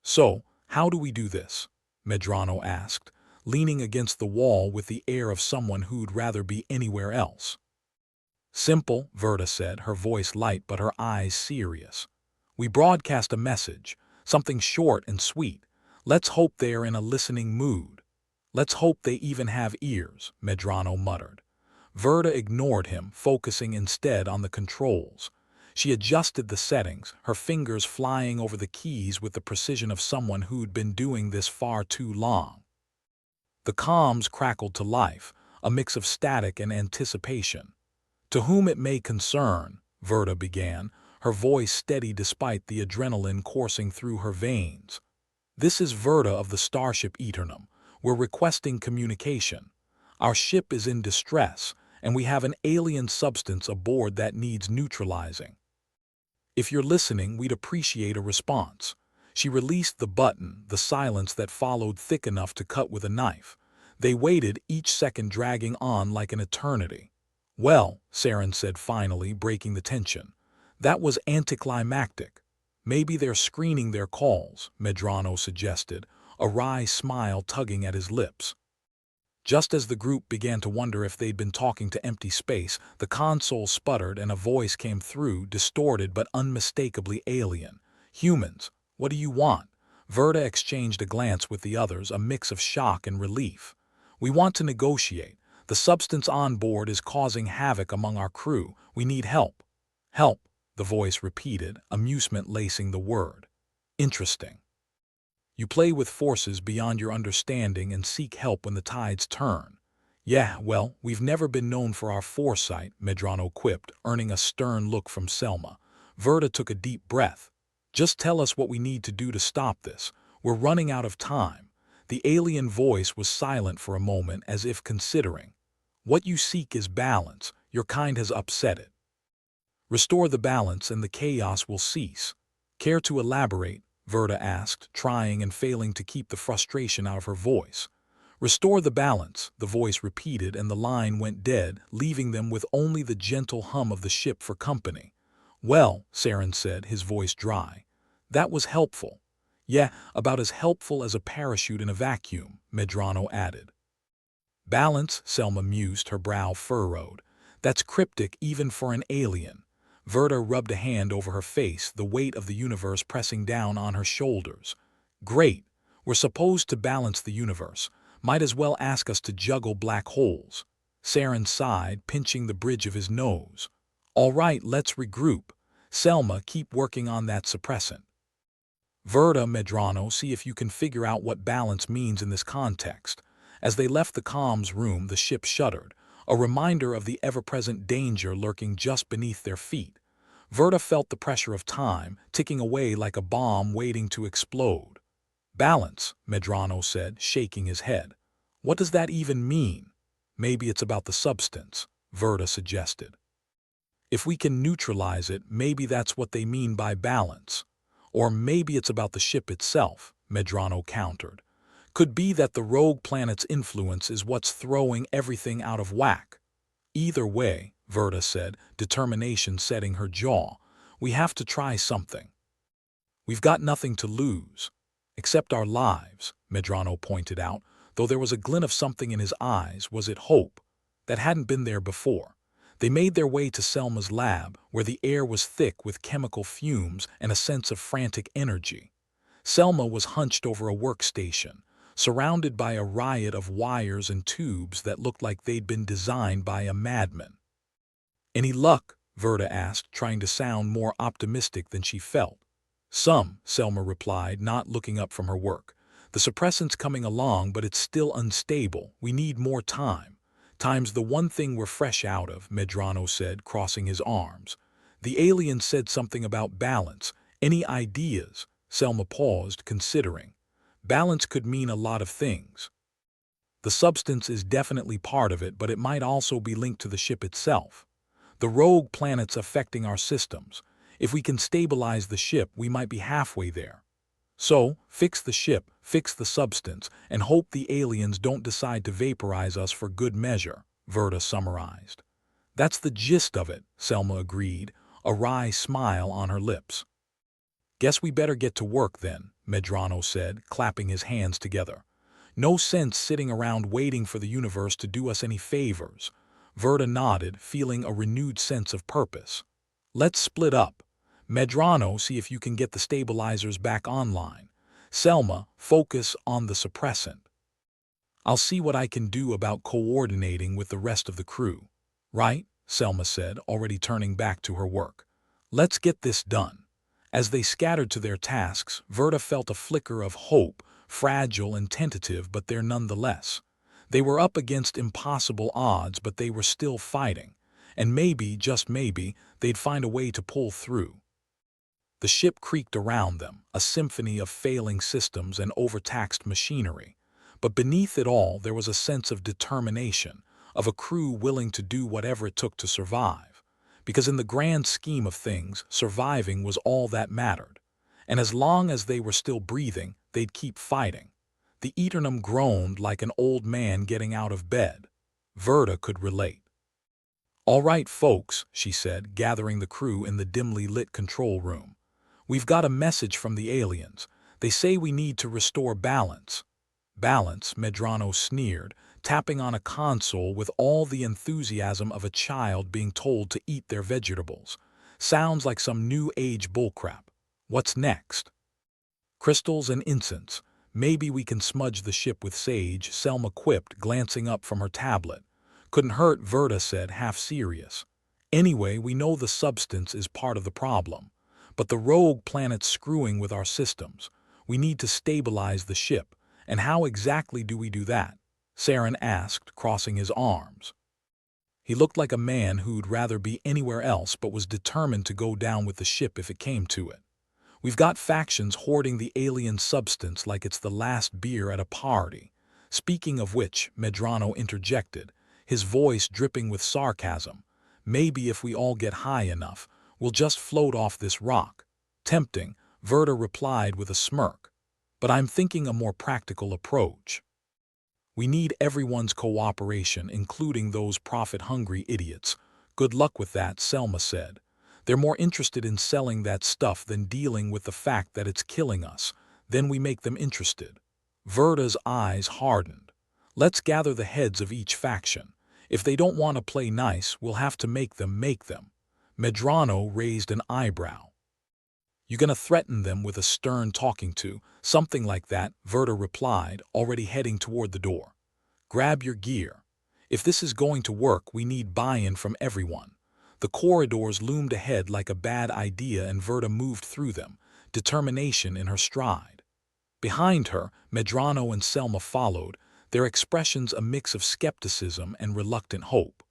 "So, how do we do this?" Medrano asked, leaning against the wall with the air of someone who'd rather be anywhere else. "Simple," Verda said, her voice light but her eyes serious. "We broadcast a message, something short and sweet. Let's hope they're in a listening mood." "Let's hope they even have ears," Medrano muttered. Verda ignored him, focusing instead on the controls. She adjusted the settings, her fingers flying over the keys with the precision of someone who'd been doing this far too long. The comms crackled to life, a mix of static and anticipation. "To whom it may concern," Verda began, her voice steady despite the adrenaline coursing through her veins. "This is Verda of the starship Aeternum. We're requesting communication. Our ship is in distress, and we have an alien substance aboard that needs neutralizing. If you're listening, we'd appreciate a response." She released the button, the silence that followed thick enough to cut with a knife. They waited, each second dragging on like an eternity. "Well," Saren said finally, breaking the tension, "that was anticlimactic." "Maybe they're screening their calls," Medrano suggested, a wry smile tugging at his lips. Just as the group began to wonder if they'd been talking to empty space, the console sputtered and a voice came through, distorted but unmistakably alien. "Humans, what do you want?" Verda exchanged a glance with the others, a mix of shock and relief. "We want to negotiate. The substance on board is causing havoc among our crew. We need help." "Help," the voice repeated, amusement lacing the word. "Interesting. You play with forces beyond your understanding and seek help when the tides turn." "Yeah, well, we've never been known for our foresight," Medrano quipped, earning a stern look from Selma. Verda took a deep breath. "Just tell us what we need to do to stop this. We're running out of time." The alien voice was silent for a moment, as if considering. "What you seek is balance. Your kind has upset it. Restore the balance and the chaos will cease." "Care to elaborate?" Verda asked, trying and failing to keep the frustration out of her voice. "Restore the balance," the voice repeated, and the line went dead, leaving them with only the gentle hum of the ship for company. "Well," Saren said, his voice dry, "that was helpful. Yeah, about as helpful as a parachute in a vacuum, Medrano added. Balance, Selma mused, her brow furrowed. That's cryptic even for an alien. Verta rubbed a hand over her face, the weight of the universe pressing down on her shoulders. Great. We're supposed to balance the universe. Might as well ask us to juggle black holes. Saren sighed, pinching the bridge of his nose. All right, let's regroup. Selma, keep working on that suppressant. Verta, Medrano, see if you can figure out what balance means in this context. As they left the comms room, the ship shuddered, a reminder of the ever-present danger lurking just beneath their feet. Verta felt the pressure of time, ticking away like a bomb waiting to explode. Balance, Medrano said, shaking his head. What does that even mean? Maybe it's about the substance, Verta suggested. If we can neutralize it, maybe that's what they mean by balance. Or maybe it's about the ship itself, Medrano countered. Could be that the rogue planet's influence is what's throwing everything out of whack. Either way, Verta said, determination setting her jaw, we have to try something. We've got nothing to lose. Except our lives, Medrano pointed out, though there was a glint of something in his eyes. Was it hope? That hadn't been there before. They made their way to Selma's lab, where the air was thick with chemical fumes and a sense of frantic energy. Selma was hunched over a workstation, surrounded by a riot of wires and tubes that looked like they'd been designed by a madman. Any luck? Verta asked, trying to sound more optimistic than she felt. Some, Selma replied, not looking up from her work. The suppressant's coming along, but it's still unstable. We need more time. Time's the one thing we're fresh out of, Medrano said, crossing his arms. The alien said something about balance. Any ideas? Selma paused, considering. Balance could mean a lot of things. The substance is definitely part of it, but it might also be linked to the ship itself. The rogue planet's affecting our systems. If we can stabilize the ship, we might be halfway there. So, fix the ship, fix the substance, and hope the aliens don't decide to vaporize us for good measure, Verta summarized. That's the gist of it, Selma agreed, a wry smile on her lips. Guess we better get to work then, Medrano said, clapping his hands together. No sense sitting around waiting for the universe to do us any favors. Verta nodded, feeling a renewed sense of purpose. Let's split up. Medrano, see if you can get the stabilizers back online. Selma, focus on the suppressant. I'll see what I can do about coordinating with the rest of the crew. Right? Selma said, already turning back to her work. Let's get this done. As they scattered to their tasks, Verta felt a flicker of hope, fragile and tentative, but there nonetheless. They were up against impossible odds, but they were still fighting. And maybe, just maybe, they'd find a way to pull through. The ship creaked around them, a symphony of failing systems and overtaxed machinery. But beneath it all, there was a sense of determination, of a crew willing to do whatever it took to survive. Because in the grand scheme of things, surviving was all that mattered. And as long as they were still breathing, they'd keep fighting. The Aeternum groaned like an old man getting out of bed. Verta could relate. All right, folks, she said, gathering the crew in the dimly lit control room. We've got a message from the aliens. They say we need to restore balance. Balance, Medrano sneered, tapping on a console with all the enthusiasm of a child being told to eat their vegetables. Sounds like some new age bullcrap. What's next? Crystals and incense. Maybe we can smudge the ship with sage, Selma quipped, glancing up from her tablet. Couldn't hurt, Verta said, half serious. Anyway, we know the substance is part of the problem. But the rogue planet's screwing with our systems. We need to stabilize the ship. And how exactly do we do that? Saren asked, crossing his arms. He looked like a man who'd rather be anywhere else but was determined to go down with the ship if it came to it. We've got factions hoarding the alien substance like it's the last beer at a party. Speaking of which, Medrano interjected, his voice dripping with sarcasm. Maybe if we all get high enough, we'll just float off this rock. Tempting, Verta replied with a smirk. But I'm thinking a more practical approach. We need everyone's cooperation, including those profit-hungry idiots. Good luck with that, Selma said. They're more interested in selling that stuff than dealing with the fact that it's killing us. Then we make them interested. Verda's eyes hardened. Let's gather the heads of each faction. If they don't want to play nice, we'll have to make them make them. Medrano raised an eyebrow. You gonna threaten them with a stern talking to? Something like that, Verda replied, already heading toward the door. Grab your gear. If this is going to work, we need buy-in from everyone. The corridors loomed ahead like a bad idea, and Verda moved through them, determination in her stride. Behind her, Medrano and Selma followed, their expressions a mix of skepticism and reluctant hope.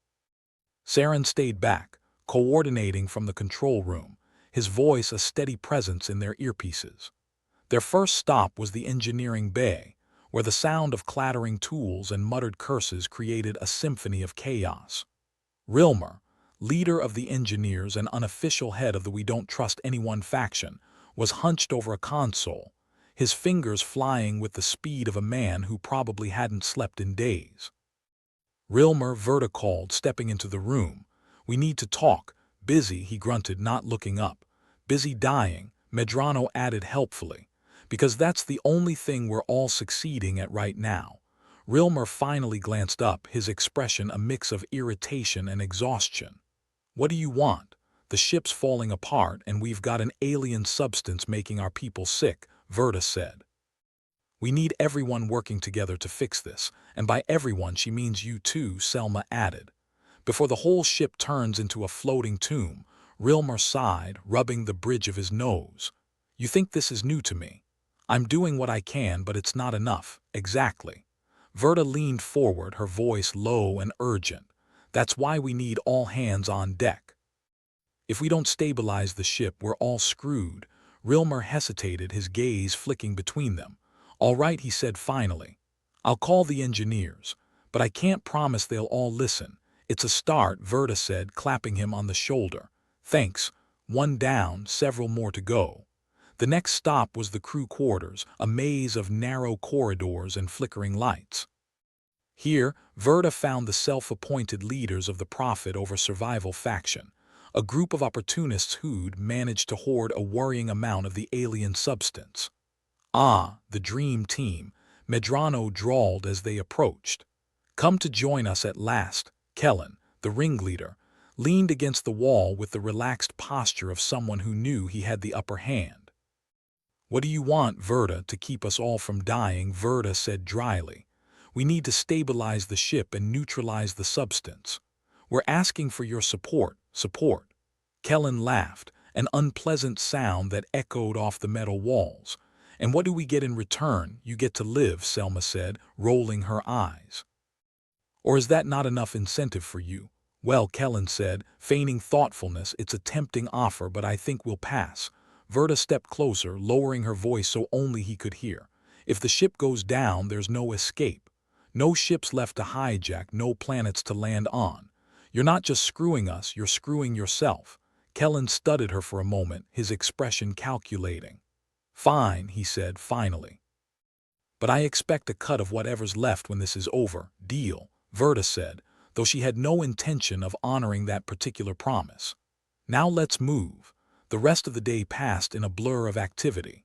Saren stayed back, coordinating from the control room, his voice a steady presence in their earpieces. Their first stop was the engineering bay, where the sound of clattering tools and muttered curses created a symphony of chaos. Rilmer, leader of the engineers and unofficial head of the We Don't Trust Anyone faction, was hunched over a console, his fingers flying with the speed of a man who probably hadn't slept in days. Rilmer, Verda called, stepping into the room. We need to talk. Busy, he grunted, not looking up. Busy dying, Medrano added helpfully. Because that's the only thing we're all succeeding at right now. Rilmer finally glanced up, his expression a mix of irritation and exhaustion. What do you want? The ship's falling apart and we've got an alien substance making our people sick, Verda said. We need everyone working together to fix this, and by everyone she means you too, Selma added. Before the whole ship turns into a floating tomb, Rilmer sighed, rubbing the bridge of his nose. You think this is new to me? I'm doing what I can, but it's not enough. Exactly. Verda leaned forward, her voice low and urgent. That's why we need all hands on deck. If we don't stabilize the ship, we're all screwed. Rilmer hesitated, his gaze flicking between them. All right, he said finally. I'll call the engineers, but I can't promise they'll all listen. It's a start, Verda said, clapping him on the shoulder. Thanks. One down, several more to go. The next stop was the crew quarters, a maze of narrow corridors and flickering lights. Here, Verda found the self-appointed leaders of the Profit over Survival faction, a group of opportunists who'd managed to hoard a worrying amount of the alien substance. Ah, the dream team, Medrano drawled as they approached. Come to join us at last. Kellen, the ringleader, leaned against the wall with the relaxed posture of someone who knew he had the upper hand. What do you want, Verda, to keep us all from dying? Verda said dryly. We need to stabilize the ship and neutralize the substance. We're asking for your support. Kellen laughed, an unpleasant sound that echoed off the metal walls. And what do we get in return? You get to live, Selma said, rolling her eyes. Or is that not enough incentive for you? Well, Kellen said, feigning thoughtfulness, it's a tempting offer, but I think we'll pass. Verda stepped closer, lowering her voice so only he could hear. If the ship goes down, there's no escape. No ships left to hijack, no planets to land on. You're not just screwing us, you're screwing yourself. Kellen studied her for a moment, his expression calculating. Fine, he said finally. But I expect a cut of whatever's left when this is over. Deal, Verda said, though she had no intention of honoring that particular promise. Now let's move. The rest of the day passed in a blur of activity.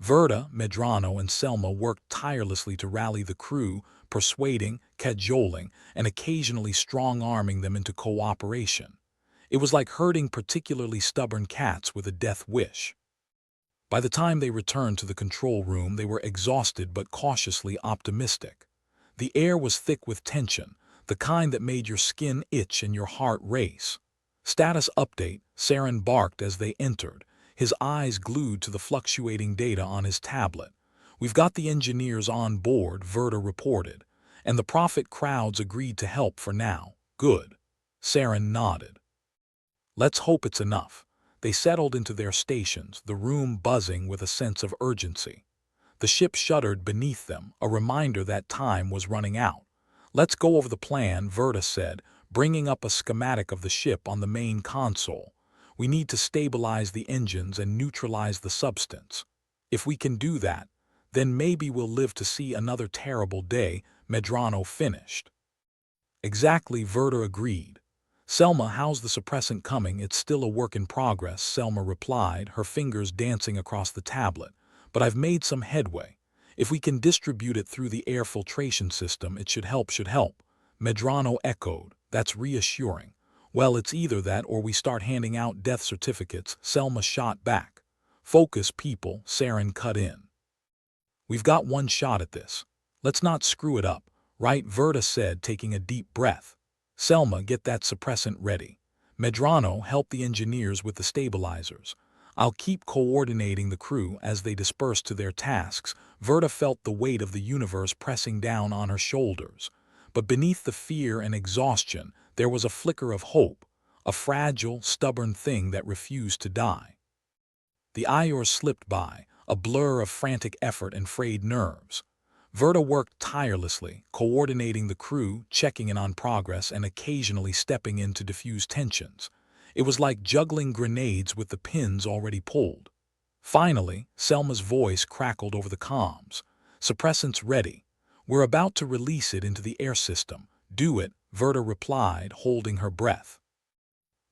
Verda, Medrano, and Selma worked tirelessly to rally the crew, persuading, cajoling, and occasionally strong-arming them into cooperation. It was like herding particularly stubborn cats with a death wish. By the time they returned to the control room, they were exhausted but cautiously optimistic. The air was thick with tension, the kind that made your skin itch and your heart race. Status update, Saren barked as they entered, his eyes glued to the fluctuating data on his tablet. We've got the engineers on board, Verda reported, and the Profit crowds agreed to help for now. Good. Saren nodded. Let's hope it's enough. They settled into their stations, the room buzzing with a sense of urgency. The ship shuddered beneath them, a reminder that time was running out. Let's go over the plan, Verda said, bringing up a schematic of the ship on the main console. We need to stabilize the engines and neutralize the substance. If we can do that, then maybe we'll live to see another terrible day, Medrano finished. Exactly, Verda agreed. Selma, how's the suppressant coming? It's still a work in progress, Selma replied, her fingers dancing across the tablet. but I've made some headway. If we can distribute it through the air filtration system, it should help. Medrano echoed. That's reassuring. Well, it's either that or we start handing out death certificates, Selma shot back. Focus, people, Saren cut in. We've got one shot at this. Let's not screw it up, right? Verta said, taking a deep breath. Selma, get that suppressant ready. Medrano, help the engineers with the stabilizers. I'll keep coordinating the crew as they disperse to their tasks. Verta felt the weight of the universe pressing down on her shoulders. But beneath the fear and exhaustion, there was a flicker of hope, a fragile, stubborn thing that refused to die. The hours slipped by, a blur of frantic effort and frayed nerves. Verta worked tirelessly, coordinating the crew, checking in on progress, and occasionally stepping in to diffuse tensions. It was like juggling grenades with the pins already pulled. Finally, Selma's voice crackled over the comms. Suppressant's ready. We're about to release it into the air system. Do it, Verta replied, holding her breath.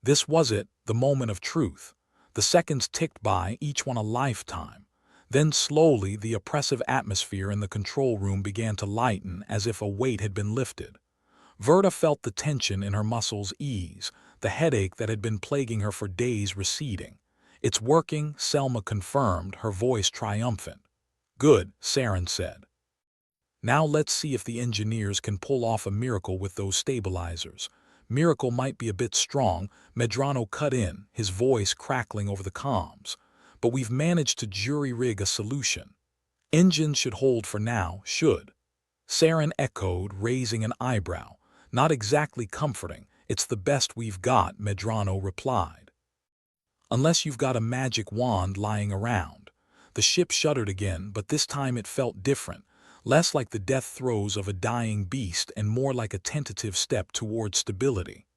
This was it, the moment of truth. The seconds ticked by, each one a lifetime. Then slowly the oppressive atmosphere in the control room began to lighten as if a weight had been lifted. Verta felt the tension in her muscles ease, the headache that had been plaguing her for days receding. It's working, Selma confirmed, her voice triumphant. Good, Saren said. Now let's see if the engineers can pull off a miracle with those stabilizers. Miracle might be a bit strong, Medrano cut in, his voice crackling over the comms. But we've managed to jury-rig a solution. Engines should hold for now, should. Saren echoed, raising an eyebrow. Not exactly comforting. It's the best we've got, Medrano replied. Unless you've got a magic wand lying around. The ship shuddered again, but this time it felt different. Less like the death throes of a dying beast and more like a tentative step toward stability.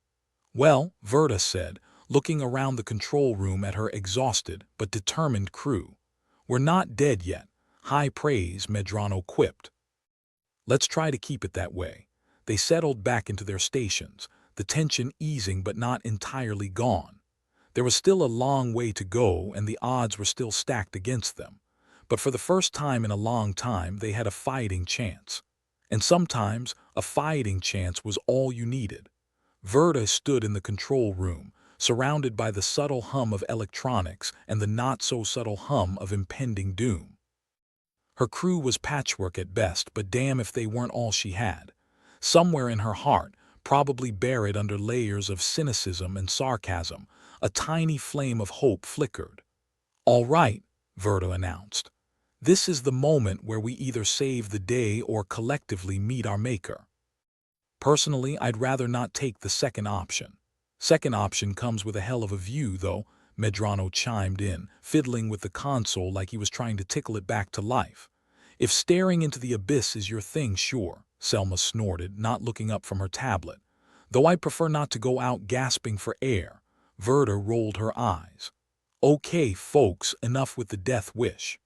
Well, Verta said, looking around the control room at her exhausted but determined crew. We're not dead yet. High praise, Medrano quipped. Let's try to keep it that way. They settled back into their stations, the tension easing but not entirely gone. There was still a long way to go and the odds were still stacked against them. But for the first time in a long time, they had a fighting chance. And sometimes, a fighting chance was all you needed. Verta stood in the control room, surrounded by the subtle hum of electronics and the not-so-subtle hum of impending doom. Her crew was patchwork at best, but damn if they weren't all she had. Somewhere in her heart, probably buried under layers of cynicism and sarcasm, a tiny flame of hope flickered. All right, Verta announced. This is the moment where we either save the day or collectively meet our maker. Personally, I'd rather not take the second option. Second option comes with a hell of a view, though, Medrano chimed in, fiddling with the console like he was trying to tickle it back to life. If staring into the abyss is your thing, sure, Selma snorted, not looking up from her tablet. Though I'd prefer not to go out gasping for air. Verta rolled her eyes. Okay, folks, enough with the death wish.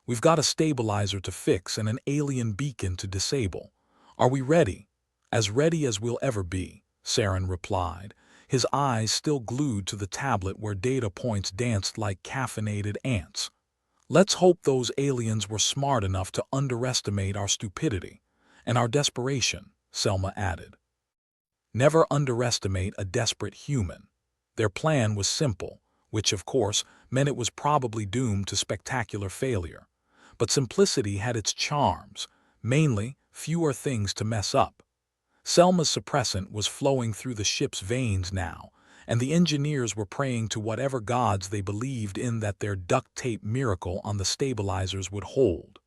We've got a stabilizer to fix and an alien beacon to disable. Are we ready? As ready as we'll ever be, Saren replied, his eyes still glued to the tablet where data points danced like caffeinated ants. Let's hope those aliens were smart enough to underestimate our stupidity and our desperation, Selma added. Never underestimate a desperate human. Their plan was simple, which of course meant it was probably doomed to spectacular failure. But simplicity had its charms, mainly fewer things to mess up. Selma's suppressant was flowing through the ship's veins now, and the engineers were praying to whatever gods they believed in that their duct tape miracle on the stabilizers would hold.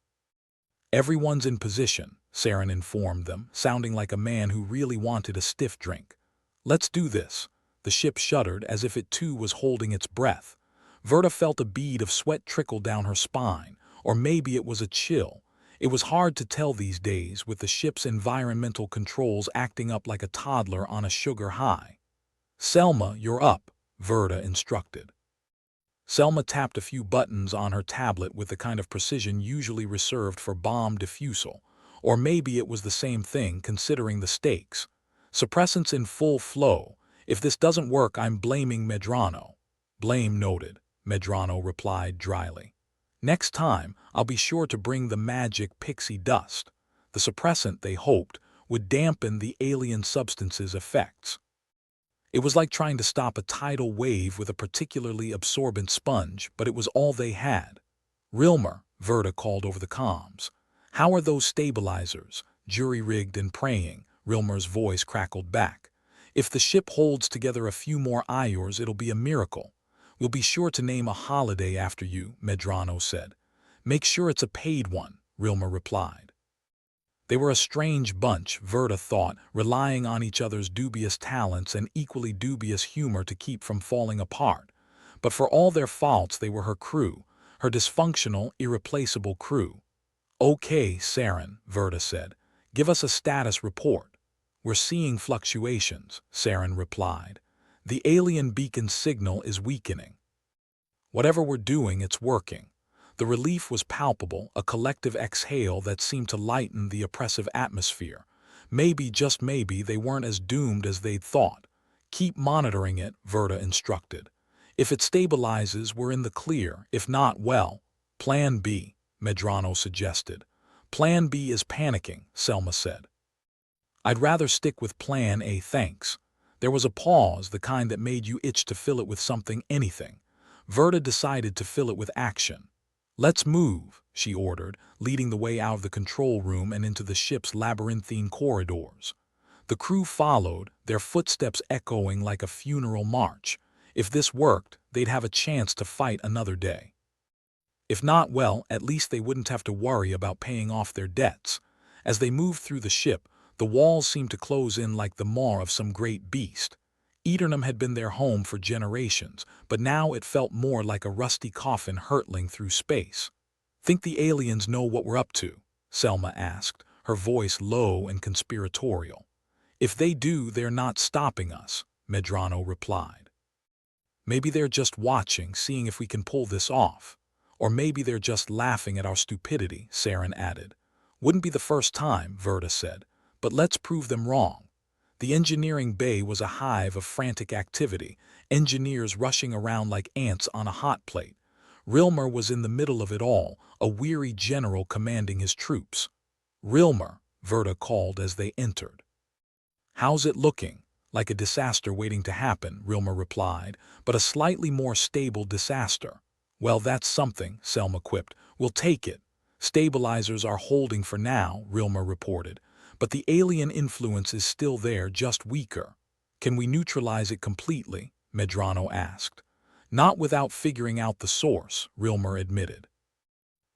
Everyone's in position, Saren informed them, sounding like a man who really wanted a stiff drink. Let's do this. The ship shuddered as if it too was holding its breath. Verta felt a bead of sweat trickle down her spine, or maybe it was a chill. It was hard to tell these days, with the ship's environmental controls acting up like a toddler on a sugar high. Selma, you're up, Verta instructed. Selma tapped a few buttons on her tablet with the kind of precision usually reserved for bomb defusal, or maybe it was the same thing considering the stakes. Suppressants in full flow. If this doesn't work, I'm blaming Medrano. Blame noted, Medrano replied dryly. Next time, I'll be sure to bring the magic pixie dust. The suppressant, they hoped, would dampen the alien substance's effects. It was like trying to stop a tidal wave with a particularly absorbent sponge, but it was all they had. Rilmer, Verta called over the comms. How are those stabilizers? Jury-rigged and praying, Rilmer's voice crackled back. If the ship holds together a few more Iors, it'll be a miracle. We'll be sure to name a holiday after you, Medrano said. Make sure it's a paid one, Rilmer replied. They were a strange bunch, Verta thought, relying on each other's dubious talents and equally dubious humor to keep from falling apart. But for all their faults, they were her crew, her dysfunctional, irreplaceable crew. Okay, Saren, Verta said. Give us a status report. We're seeing fluctuations, Saren replied. The alien beacon signal is weakening. Whatever we're doing, it's working. The relief was palpable, a collective exhale that seemed to lighten the oppressive atmosphere. Maybe, just maybe, they weren't as doomed as they'd thought. Keep monitoring it, Verta instructed. If it stabilizes, we're in the clear. If not, well, Plan B, Medrano suggested. Plan B is panicking, Selma said. I'd rather stick with Plan A, thanks. There was a pause, the kind that made you itch to fill it with something, anything. Verta decided to fill it with action. Let's move, she ordered, leading the way out of the control room and into the ship's labyrinthine corridors. The crew followed, their footsteps echoing like a funeral march. If this worked, they'd have a chance to fight another day. If not, well, at least they wouldn't have to worry about paying off their debts. As they moved through the ship, the walls seemed to close in like the maw of some great beast. Aeternum had been their home for generations, but now it felt more like a rusty coffin hurtling through space. Think the aliens know what we're up to? Selma asked, her voice low and conspiratorial. If they do, they're not stopping us, Medrano replied. Maybe they're just watching, seeing if we can pull this off. Or maybe they're just laughing at our stupidity, Saren added. Wouldn't be the first time, Verta said, but let's prove them wrong. The engineering bay was a hive of frantic activity, engineers rushing around like ants on a hot plate. Rilmer was in the middle of it all, a weary general commanding his troops. Rilmer, Verta called as they entered. How's it looking? Like a disaster waiting to happen, Rilmer replied, but a slightly more stable disaster. Well, that's something, Selma quipped. We'll take it. Stabilizers are holding for now, Rilmer reported. But the alien influence is still there, just weaker. Can we neutralize it completely? Medrano asked. Not without figuring out the source, Rilmer admitted.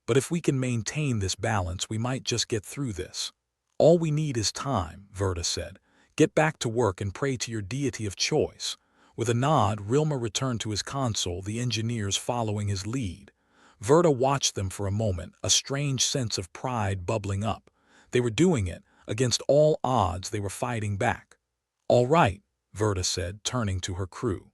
But if we can maintain this balance, we might just get through this. All we need is time, Verta said. Get back to work and pray to your deity of choice. With a nod, Rilmer returned to his console, the engineers following his lead. Verta watched them for a moment, a strange sense of pride bubbling up. They were doing it. Against all odds, they were fighting back. All right, Verta said, turning to her crew.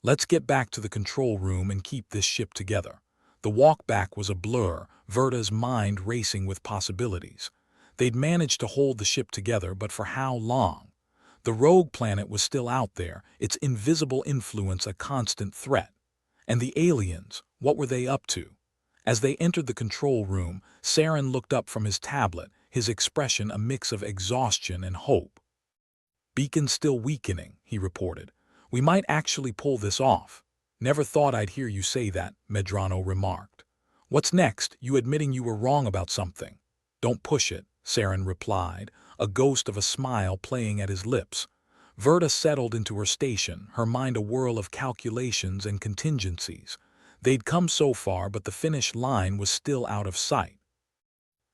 Let's get back to the control room and keep this ship together. The walk back was a blur, Verta's mind racing with possibilities. They'd managed to hold the ship together, but for how long? The rogue planet was still out there, its invisible influence a constant threat. And the aliens, what were they up to? As they entered the control room, Saren looked up from his tablet, his expression a mix of exhaustion and hope. Beacon still weakening, he reported. We might actually pull this off. Never thought I'd hear you say that, Medrano remarked. What's next? You admitting you were wrong about something? Don't push it, Saren replied, a ghost of a smile playing at his lips. Verta settled into her station, her mind a whirl of calculations and contingencies. They'd come so far, but the finish line was still out of sight.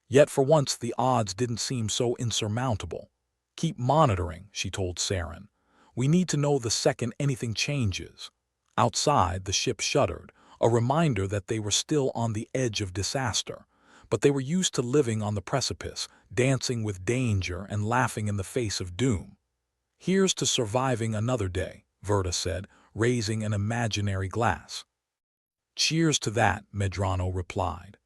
Yet for once the odds didn't seem so insurmountable. Keep monitoring, she told Saren. We need to know the second anything changes. Outside, the ship shuddered, a reminder that they were still on the edge of disaster. But they were used to living on the precipice, dancing with danger and laughing in the face of doom. Here's to surviving another day, Verta said, raising an imaginary glass. Cheers to that, Medrano replied.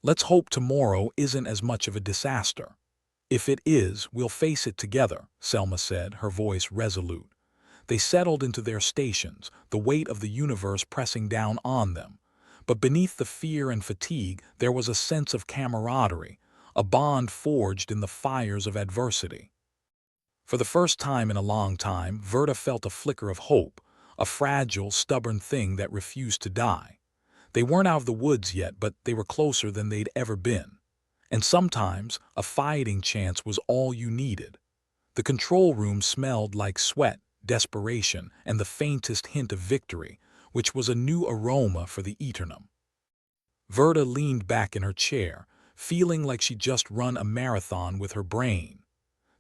Let's hope tomorrow isn't as much of a disaster. If it is, we'll face it together, Selma said, her voice resolute. They settled into their stations, the weight of the universe pressing down on them. but beneath the fear and fatigue there was a sense of camaraderie, a bond forged in the fires of adversity. For the first time in a long time, Verta felt a flicker of hope, a fragile, stubborn thing that refused to die. They weren't out of the woods yet, but they were closer than they'd ever been. And sometimes a fighting chance was all you needed. The control room smelled like sweat, desperation, and the faintest hint of victory, which was a new aroma for the Aeternum. Verta leaned back in her chair, feeling like she'd just run a marathon with her brain.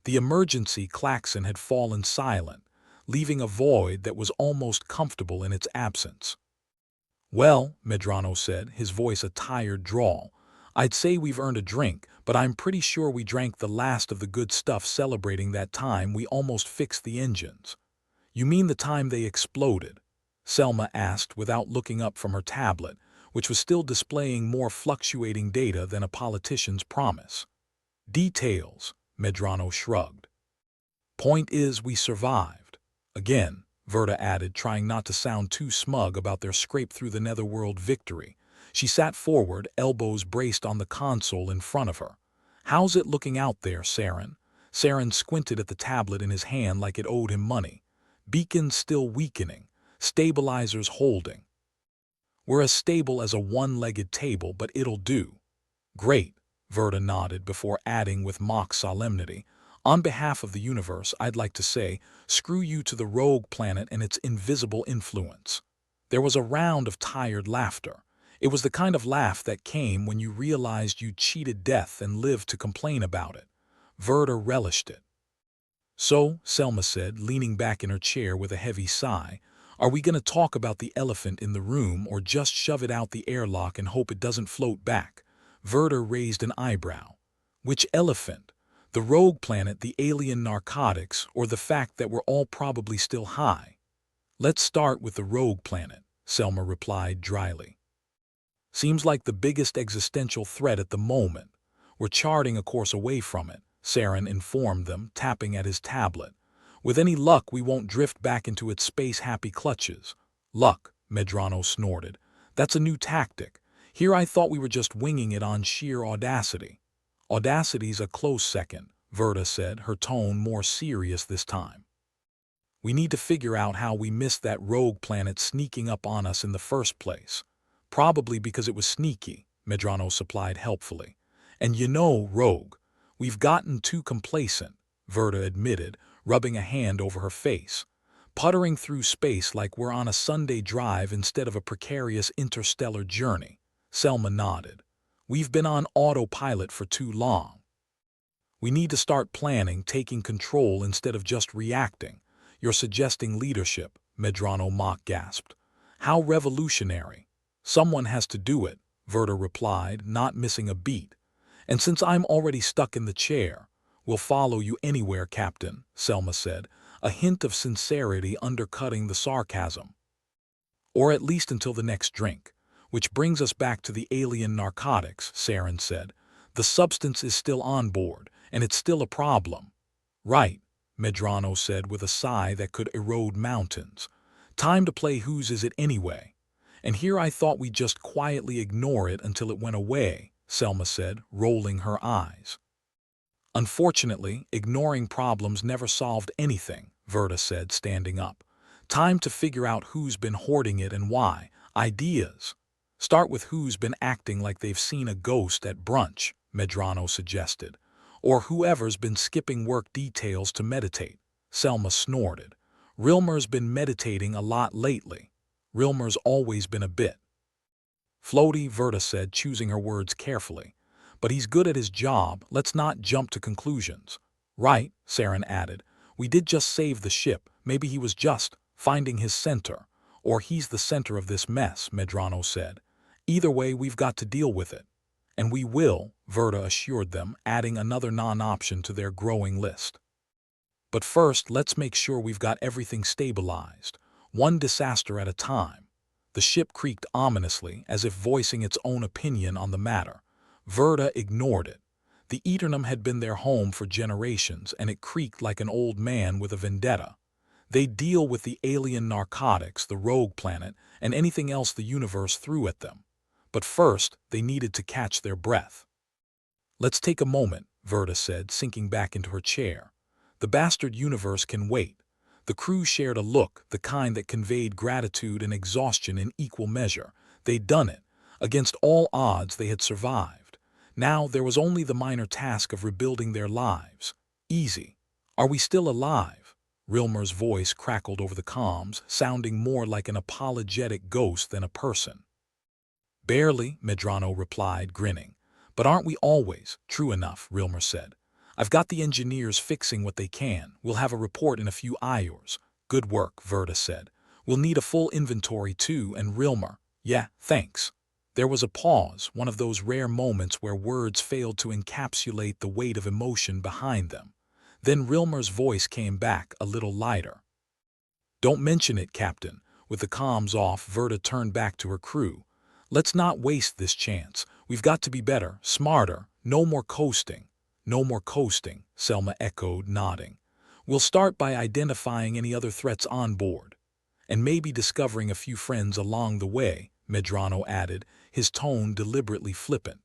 The emergency klaxon had fallen silent, leaving a void that was almost comfortable in its absence. "Well," Medrano said, his voice a tired drawl, "I'd say we've earned a drink, but I'm pretty sure we drank the last of the good stuff celebrating that time we almost fixed the engines." "You mean the time they exploded?" Selma asked without looking up from her tablet, which was still displaying more fluctuating data than a politician's promise. "Details," Medrano shrugged. "Point is, we survived." Again, Verta added, trying not to sound too smug about their scrape-through-the-netherworld victory. She sat forward, elbows braced on the console in front of her. "How's it looking out there, Saren?" Saren squinted at the tablet in his hand like it owed him money. "Beacons still weakening. Stabilizers holding. We're as stable as a one-legged table, but it'll do." "Great," Verta nodded before adding with mock solemnity, "On behalf of the universe, I'd like to say, screw you to the rogue planet and its invisible influence." There was a round of tired laughter. It was the kind of laugh that came when you realized you'd cheated death and lived to complain about it. Verta relished it. "So," Selma said, leaning back in her chair with a heavy sigh, "are we going to talk about the elephant in the room or just shove it out the airlock and hope it doesn't float back?" Verta raised an eyebrow. "Which elephant? The rogue planet, the alien narcotics, or the fact that we're all probably still high?" "Let's start with the rogue planet," Selma replied dryly. "Seems like the biggest existential threat at the moment. We're charting a course away from it," Saren informed them, tapping at his tablet. "With any luck, we won't drift back into its space-happy clutches." "Luck," Medrano snorted. "That's a new tactic. Here I thought we were just winging it on sheer audacity." "Audacity's a close second," Verta said, her tone more serious this time. "We need to figure out how we missed that rogue planet sneaking up on us in the first place." "Probably because it was sneaky," Medrano supplied helpfully. "And you know, rogue, we've gotten too complacent," Verta admitted, rubbing a hand over her face. "Puttering through space like we're on a Sunday drive instead of a precarious interstellar journey." Selma nodded. "We've been on autopilot for too long. We need to start planning, taking control instead of just reacting." "You're suggesting leadership," Medrano mock gasped. "How revolutionary." "Someone has to do it," Verta replied, not missing a beat. "And since I'm already stuck in the chair—" "We'll follow you anywhere, Captain," Selma said, a hint of sincerity undercutting the sarcasm. "Or at least until the next drink." "Which brings us back to the alien narcotics," Saren said. "The substance is still on board, and it's still a problem." "Right," Medrano said with a sigh that could erode mountains. "Time to play Whose Is It Anyway? And here I thought we'd just quietly ignore it until it went away," Selma said, rolling her eyes. "Unfortunately, ignoring problems never solved anything," Verta said, standing up. "Time to figure out who's been hoarding it and why. Ideas." "Start with who's been acting like they've seen a ghost at brunch," Medrano suggested. "Or whoever's been skipping work details to meditate." Selma snorted. "Rilmer's been meditating a lot lately." "Rilmer's always been a bit floaty," Verta said, choosing her words carefully. "But he's good at his job. Let's not jump to conclusions." "Right," Saren added. "We did just save the ship. Maybe he was just finding his center. Or he's the center of this mess," Medrano said. "Either way, we've got to deal with it." "And we will," Verta assured them, adding another non-option to their growing list. "But first, let's make sure we've got everything stabilized, one disaster at a time." The ship creaked ominously, as if voicing its own opinion on the matter. Verta ignored it. The Aeternum had been their home for generations, and it creaked like an old man with a vendetta. They'd deal with the alien narcotics, the rogue planet, and anything else the universe threw at them. But first, they needed to catch their breath. "Let's take a moment," Verta said, sinking back into her chair. "The bastard universe can wait." The crew shared a look, the kind that conveyed gratitude and exhaustion in equal measure. They'd done it. Against all odds, they had survived. Now there was only the minor task of rebuilding their lives. Easy. "Are we still alive?" Rilmer's voice crackled over the comms, sounding more like an apologetic ghost than a person. "Barely," Medrano replied, grinning. "But aren't we always?" "True enough," Rilmer said. "I've got the engineers fixing what they can. We'll have a report in a few hours." "Good work," Verta said. "We'll need a full inventory too," and Rilmer, "Yeah, thanks." There was a pause, one of those rare moments where words failed to encapsulate the weight of emotion behind them. Then Rilmer's voice came back, a little lighter. "Don't mention it, Captain." With the comms off, Verta turned back to her crew. "Let's not waste this chance. We've got to be better, smarter. No more coasting." "No more coasting," Selma echoed, nodding. "We'll start by identifying any other threats on board. And maybe discovering a few friends along the way," Medrano added, his tone deliberately flippant.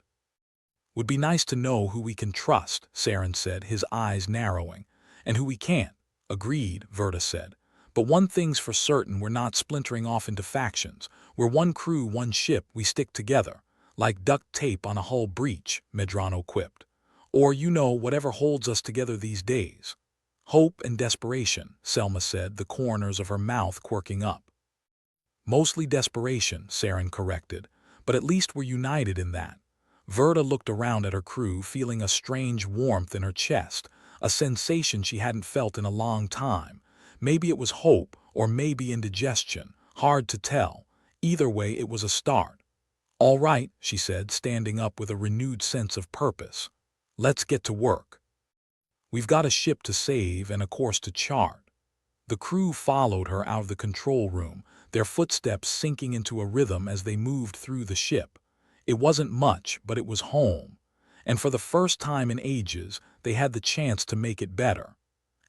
"Would be nice to know who we can trust," Saren said, his eyes narrowing. "And who we can't." "Agreed," Verta said. "But one thing's for certain, we're not splintering off into factions. We're one crew, one ship, we stick together. Like duct tape on a hull breach," Medrano quipped. "Or, whatever holds us together these days." "Hope and desperation," Selma said, the corners of her mouth quirking up. "Mostly desperation," Saren corrected. "But at least we're united in that." Verta looked around at her crew, feeling a strange warmth in her chest, a sensation she hadn't felt in a long time. Maybe it was hope, or maybe indigestion. Hard to tell. Either way, it was a start. "All right," she said, standing up with a renewed sense of purpose. "Let's get to work. We've got a ship to save and a course to chart." The crew followed her out of the control room, their footsteps sinking into a rhythm as they moved through the ship. It wasn't much, but it was home. And for the first time in ages, they had the chance to make it better.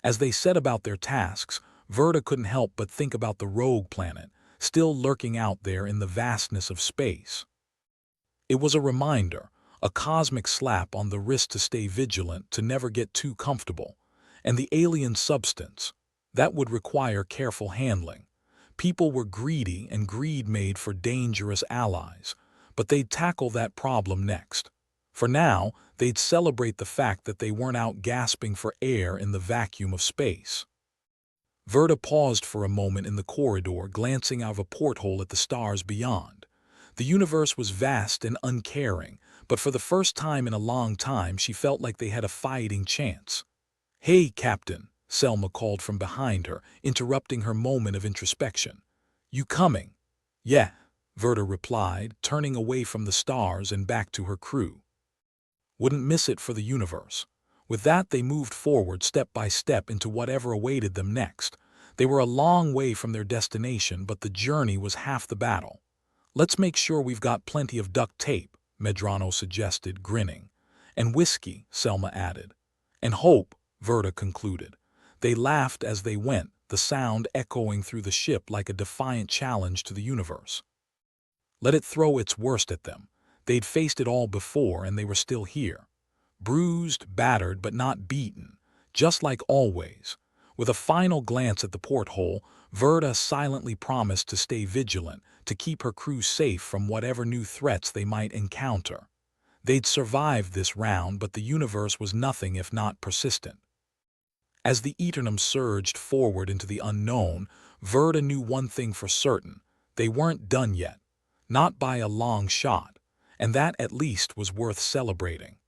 As they set about their tasks, Verta couldn't help but think about the rogue planet, still lurking out there in the vastness of space. It was a reminder, a cosmic slap on the wrist to stay vigilant, to never get too comfortable. And the alien substance, that would require careful handling. People were greedy, and greed made for dangerous allies. But they'd tackle that problem next. For now, they'd celebrate the fact that they weren't out gasping for air in the vacuum of space. Verta paused for a moment in the corridor, glancing out of a porthole at the stars beyond. The universe was vast and uncaring, but for the first time in a long time she felt like they had a fighting chance. "Hey, Captain," Selma called from behind her, interrupting her moment of introspection. "You coming?" "Yeah," Verta replied, turning away from the stars and back to her crew. Wouldn't miss it for the universe. With that, they moved forward step by step into whatever awaited them next. They were a long way from their destination, but the journey was half the battle. "Let's make sure we've got plenty of duct tape," Medrano suggested, grinning. "And whiskey," Selma added. "And hope," Verta concluded. They laughed as they went, the sound echoing through the ship like a defiant challenge to the universe. Let it throw its worst at them. They'd faced it all before, and they were still here. Bruised, battered, but not beaten. Just like always. With a final glance at the porthole, Verta silently promised to stay vigilant, to keep her crew safe from whatever new threats they might encounter. They'd survived this round, but the universe was nothing if not persistent. As the Aeternum surged forward into the unknown, Verta knew one thing for certain. They weren't done yet. Not by a long shot. And that, at least, was worth celebrating.